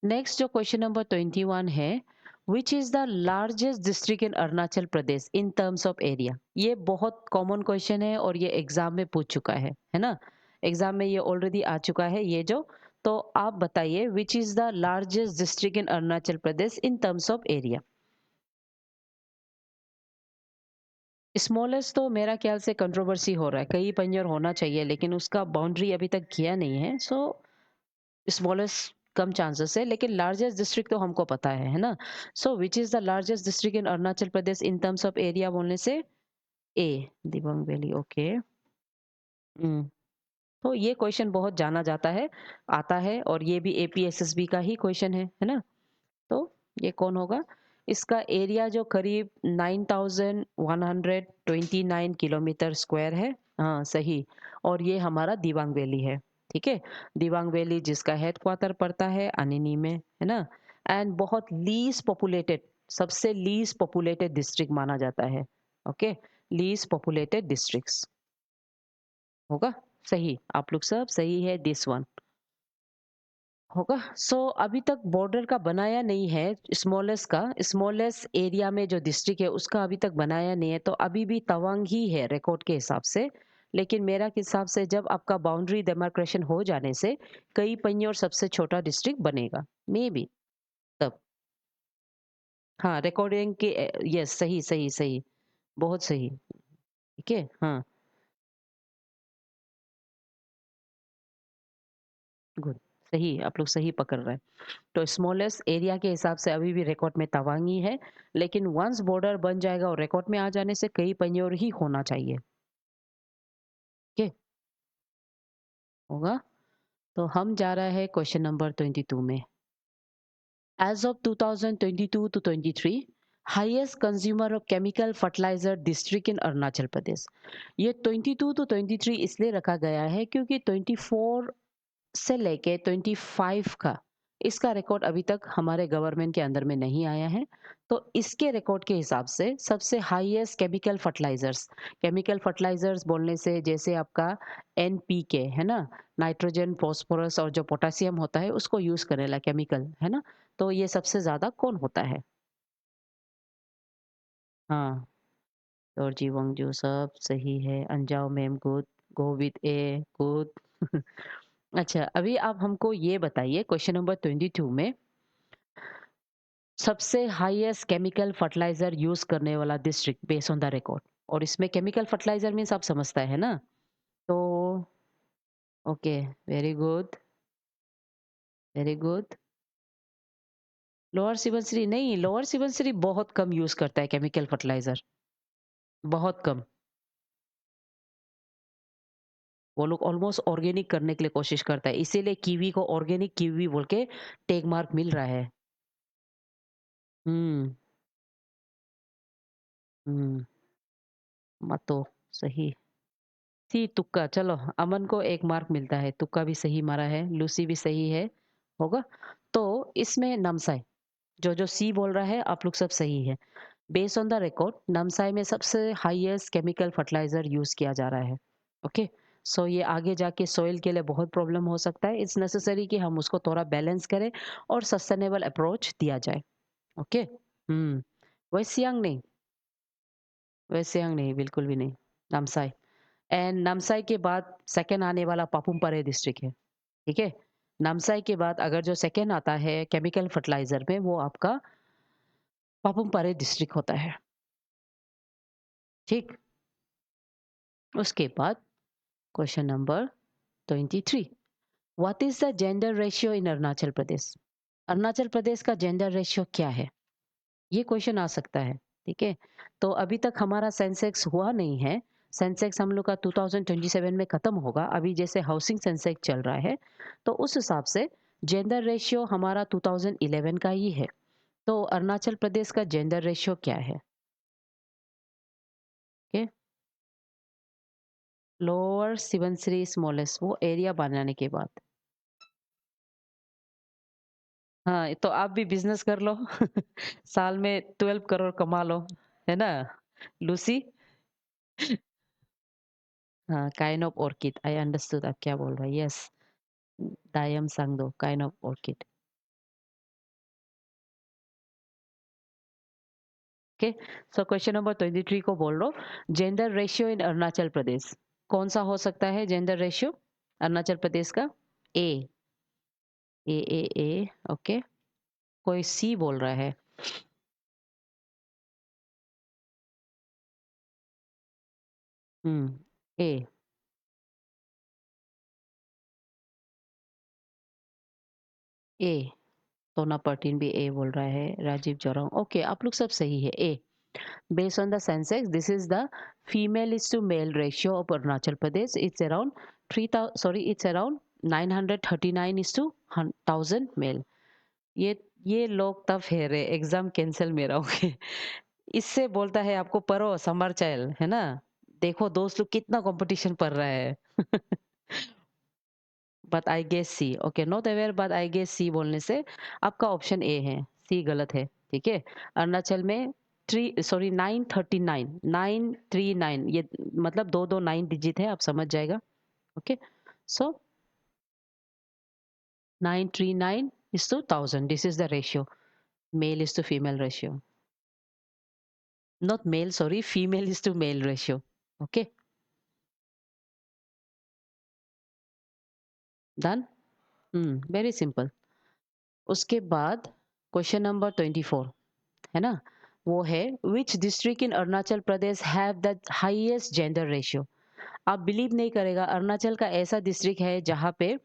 नेक्स्ट जो क्वेश्चन नंबर 21 है, विच is the largest district in Arunachal Pradesh in terms of area? ये बहुत कॉमन क्वेश्चन है और ये एग्जाम में पूछ चुका है ना? एग्जाम में ये ऑलरेडी आ चुका है ये जो। तो आप बताइए, विच is the largest district in Arunachal Pradesh in terms of area? Smallest तो मेरा ख्याल से कंट्रोवर्सी हो रहा है, कई पंजर होना चाहिए लेकिन उसका बाउंड्री अभी तक किया नहीं है। सो स्मॉलेस्ट कम चांसेस है, लेकिन लार्जेस्ट डिस्ट्रिक्ट तो हमको पता है ना? So which is the largest district in Arunachal Pradesh in terms of area बोलने से A, Dibang valley, okay. Hmm. तो ये क्वेश्चन बहुत जाना जाता है, आता है, और ये भी एपीएसएसबी का ही क्वेश्चन है ना? तो ये कौन होगा? इसका एरिया जो करीब 9129 किलोमीटर स्क्वायर है। हाँ, सही। और ये हमारा दिबांग वैली है, ठीक है? दिबांग वैली जिसका हेडक्वार्टर पड़ता है अनिनी में, है ना? एंड बहुत लीस्ट पॉपुलेटेड, सबसे लीस्ट पॉपुलेटेड डिस्ट्रिक्ट माना जाता है। ओके, लीस्ट पॉपुलेटेड डिस्ट्रिक्ट्स होगा। सही, आप लोग सब सही है, दिस वन होगा। अभी तक बॉर्डर का बनाया नहीं है, स्मॉलेस्ट का, स्मॉलेस्ट एरिया में जो डिस्ट्रिक्ट है उसका अभी तक बनाया नहीं है, तो अभी भी तवांग ही है रिकॉर्ड के हिसाब से। लेकिन मेरा हिसाब से जब आपका बाउंड्री डेमार्केशन हो जाने से कई पंजे और सबसे छोटा डिस्ट्रिक्ट बनेगा, मे बी तब। हाँ, रिकॉर्डिंग के, यस, सही सही सही, बहुत सही। ठीक है, हाँ, गुड, सही, आप लोग सही पकड़ रहे हैं। तो स्मॉलेस्ट एरिया के हिसाब से अभी भी रिकॉर्ड में तवांग ही है, लेकिन वंस बॉर्डर बन जाएगा और रिकॉर्ड में आ जाने से कई पंजोर ही होना चाहिए। ओके, होगा। तो हम जा रहे हैं क्वेश्चन नंबर 22 में। As of 2022 to 23, highest consumer of chemical fertiliser district in Arunachal Pradesh. ये 22 टू 23 इसलिए रखा गया है क्योंकि 24 से लेके 25 का, इसका रिकॉर्ड अभी तक हमारे गवर्नमेंट के अंदर में नहीं आया है। तो इसके रिकॉर्ड के हिसाब से सबसे हाईएस्ट केमिकल फर्टिलाइजर्स बोलने से जैसे आपका एनपीके है ना, नाइट्रोजन, फास्फोरस और जो पोटेशियम होता है उसको यूज करने वाला केमिकल, है ना? तो ये सबसे ज्यादा कौन होता है? हाँ, और जीवंग जो सब सही है, Anjaw ma'am good, go with a good. अच्छा, अभी आप हमको ये बताइए क्वेश्चन नंबर 22 में, सबसे हाईएस्ट केमिकल फर्टिलाइजर यूज करने वाला district based on the record. और इसमें केमिकल फर्टिलाइजर मीन्स आप समझता है ना? तो okay, very good, very good. Lower Subansiri नहीं, लोअर सिबनसिरी बहुत कम यूज करता है केमिकल फर्टिलाइजर, बहुत कम। वो लोग ऑलमोस्ट ऑर्गेनिक करने के लिए कोशिश करता है, इसीलिए कीवी को ऑर्गेनिक कीवी बोल के टैग मार्क मिल रहा है। हम्म। हम्म। मतो, सही थी, तुक्का, चलो, अमन को एक मार्क मिलता है, तुक्का भी सही मारा है, लूसी भी सही है, होगा। तो इसमें नमसाई, जो सी बोल रहा है आप लोग सब सही है। Based on the record Namsai में सबसे हाईएस्ट केमिकल फर्टिलाइजर यूज किया जा रहा है। ओके, ये आगे जाके सॉइल के लिए बहुत प्रॉब्लम हो सकता है, इट्स नेसेसरी कि हम उसको थोड़ा बैलेंस करें और सस्टेनेबल अप्रोच दिया जाए। ओके। हम्म। वेस्ट सियांग नहीं, वेस्ट सियांग नहीं, बिल्कुल भी नहीं, नामसाई। एंड नामसाई के बाद सेकंड आने वाला पापुम-पारे डिस्ट्रिक्ट है, ठीक है? नामसाई के बाद अगर जो सेकंड आता है केमिकल फर्टिलाइज़र में वो आपका पापुम-पारे डिस्ट्रिक्ट होता है, ठीक? उसके बाद question number 23, what is the gender ratio in Arunachal Pradesh? Arunachal Pradesh का जेंडर रेशियो क्या है? ये क्वेश्चन आ सकता है, ठीक है? तो अभी तक हमारा सेंसेक्स हुआ नहीं है। सेंसेक्स हम लोग का 2027 में खत्म होगा। अभी जैसे हाउसिंग सेंसेक्स चल रहा है, तो उस हिसाब से जेंडर रेशियो हमारा 2011 का ही है। तो अरुणाचल प्रदेश का जेंडर रेशियो क्या है? ओके, लोअर सुबनसिरी स्मॉलेस्ट वो एरिया बनाने के बाद। हाँ, तो आप भी बिज़नेस कर लो। साल में 12 करोड़ कमा लो, है ना? लूसी? हाँ, kind of orchid I understood आप क्या बोल रहे हैं। Yes, Dayam Sangdo kind of orchid. Okay, so question number 23 को बोल लो, gender ratio in Arunachal Pradesh. कौन सा हो सकता है जेंडर रेशियो अरुणाचल प्रदेश का? ए, ए, ओके। कोई सी बोल रहा है। ए, ए, टोना पर्टिन भी ए बोल रहा है, राजीव जोरांग, ओके आप लोग सब सही है। ए, based on the census, this is the female is to male ratio of Arunachal Pradesh. It's around 3000, sorry, it's around 939 is to 1000 male. ये ये लोग तब फेरे एग्जाम कैंसिल मेरा हो गए। इससे बोलता है आपको पढ़ो समर चाइल्ड, है ना? देखो दोस्त लोग कितना कंपटीशन पढ़ रहा है। But I guess C, okay not aware but I guess C बोलने से आपका ऑप्शन ए है, सी गलत है, ठीक है? अरुणाचल में 939 ये मतलब दो दो 9 डिजिट है, आप समझ जाएगा। Okay, so 939 is to 1000, this is the ratio, male is to female ratio, not male, sorry, female is to male ratio। Okay, done. Very simple. उसके बाद क्वेश्चन नंबर 24, है ना? वो है, which district in Arunachal Pradesh have the highest gender ratio? आप believe नहीं करेगा, अरुणाचल का ऐसा डिस्ट्रिक्ट है जहाँ पे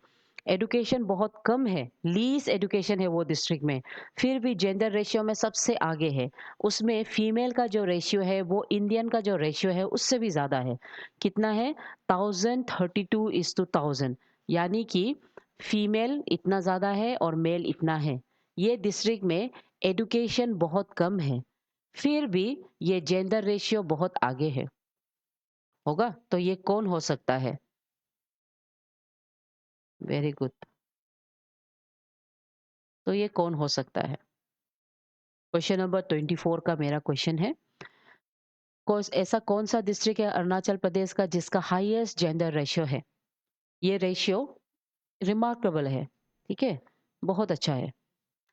एजुकेशन बहुत कम है, लीस्ट एजुकेशन है वो डिस्ट्रिक्ट में, फिर भी जेंडर रेशियो में सबसे आगे है। उसमें फीमेल का जो रेशियो है वो इंडियन का जो रेशियो है उससे भी ज़्यादा है। कितना है? 1032:1000, यानी कि फीमेल इतना ज़्यादा है और मेल इतना है। ये डिस्ट्रिक्ट में एजुकेशन बहुत कम है, फिर भी ये जेंडर रेशियो बहुत आगे है। होगा? तो ये कौन हो सकता है? Very good. तो ये कौन हो सकता है? क्वेश्चन नंबर 24 का मेरा क्वेश्चन है, ऐसा कौन सा डिस्ट्रिक्ट है अरुणाचल प्रदेश का जिसका हाईएस्ट जेंडर रेशियो है? ये रेशियो रिमार्केबल है, ठीक है, बहुत अच्छा है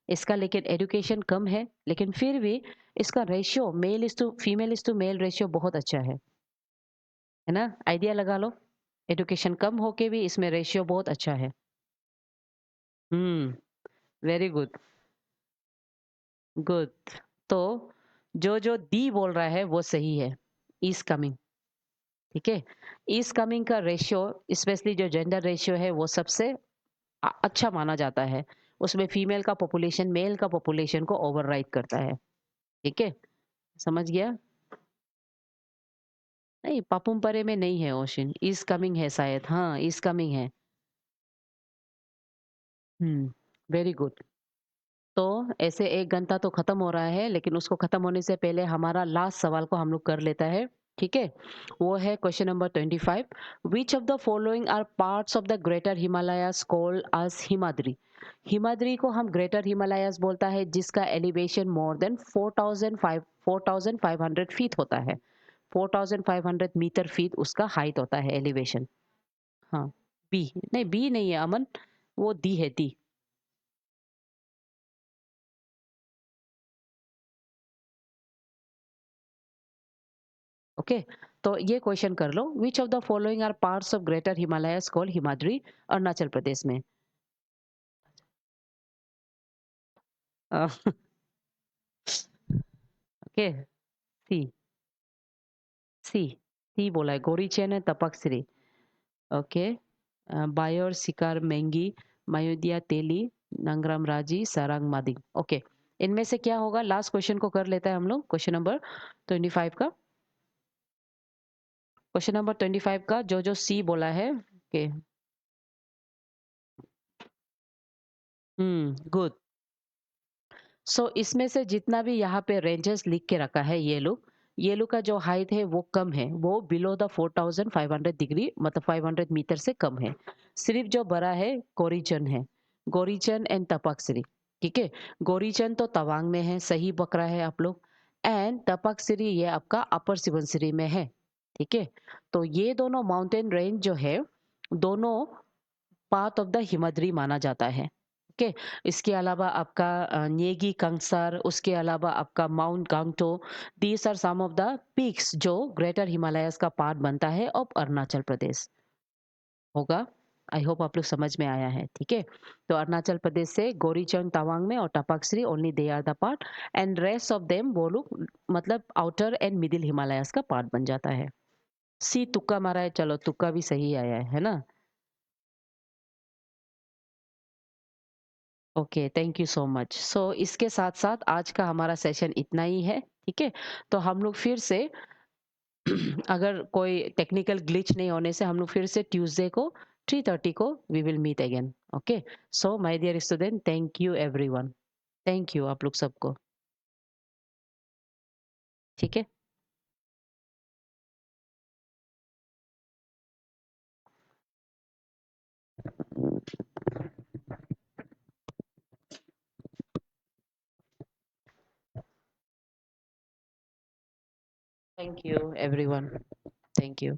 इसका, लेकिन एजुकेशन कम है, लेकिन फिर भी इसका ratio male is to female is to male ratio बहुत अच्छा है ना? आइडिया लगा लो, एजुकेशन कम होके भी इसमें रेशियो बहुत अच्छा है। हम्म, वेरी गुड, गुड। तो जो डी बोल रहा है वो सही है, इज कमिंग, ठीक है? इज कमिंग का रेशियो, स्पेशली जो जेंडर रेशियो है वो सबसे अच्छा माना जाता है। उसमें फीमेल का पॉपुलेशन मेल का पॉपुलेशन को ओवरराइड करता है, ठीक है? समझ गया? नहीं, पापुम परे में नहीं है ओशन, इज कमिंग है शायद, हाँ इज कमिंग है। Very good. तो ऐसे 1 घंटा तो खत्म हो रहा है, लेकिन उसको खत्म होने से पहले हमारा लास्ट सवाल को हम लोग कर लेता है, ठीक है? वो है question number 25, which of the following are parts of the greater Himalayas called as Himadri? Himadri को हम ग्रेटर हिमालयाज बोलता है जिसका एलिवेशन मोर देन 4500 फीट होता है। 4500 मीटर फीट उसका हाइट होता है, एलिवेशन। हाँ, बी नहीं, बी नहीं है अमन, वो डी है, डी। ओके, तो ये क्वेश्चन कर लो, which of the following are parts of greater Himalayas called Himadri, Arunachal Pradesh में। ओके, सी सी सी बोला है, गोरीचेन है, तपकसिरी। ओके, बायोर, सिकार, मेंगी, मायोदिया, तेली, नंगराम राजी, सारंग मादिंग। ओके, इनमें से क्या होगा? लास्ट क्वेश्चन को कर लेता है हम लोग, क्वेश्चन नंबर 25 का। क्वेश्चन नंबर 25 का जो जो सी बोला है। Okay, good. सो इसमें से जितना भी यहाँ पे रेंजेस लिख के रखा है, ये लोग का जो हाइट है वो कम है, वो बिलो द 4500 डिग्री, मतलब 500 मीटर से कम है। सिर्फ जो बड़ा है गोरीचन है, गोरीचन एंड तपकसिरी। ठीक है, गोरीचन तो तवांग में है, सही पकड़ा है आप लोग। एंड तपकसिरी ये आपका अपर सुबनसिरी में है। ठीक है, तो ये दोनों माउंटेन रेंज जो है, दोनों पार्ट ऑफ द हिमाद्री माना जाता है। ओके, इसके अलावा आपका नेगी कंगसर, उसके अलावा आपका mount Gangto, these are some of the peaks जो ग्रेटर हिमालयस का पार्ट बनता है ऑफ अरुणाचल प्रदेश। होगा, आई होप आप लोग समझ में आया है। ठीक है, तो अरुणाचल प्रदेश से गोरीचंद तवांग में और Tapakshri only they are the part, and rest of them वो लोग मतलब आउटर एंड मिडिल हिमालयस का पार्ट बन जाता है। सी तुक्का मारा है, चलो तुक्का भी सही आया है ना। Okay, thank you so much. So इसके साथ साथ आज का हमारा सेशन इतना ही है। ठीक है, तो हम लोग फिर से अगर कोई टेक्निकल ग्लिच नहीं होने से हम लोग फिर से ट्यूसडे को 3:30 को we will meet again. Okay, so my dear student, thank you everyone. Thank you आप लोग सबको। ठीक है, thank you everyone, thank you.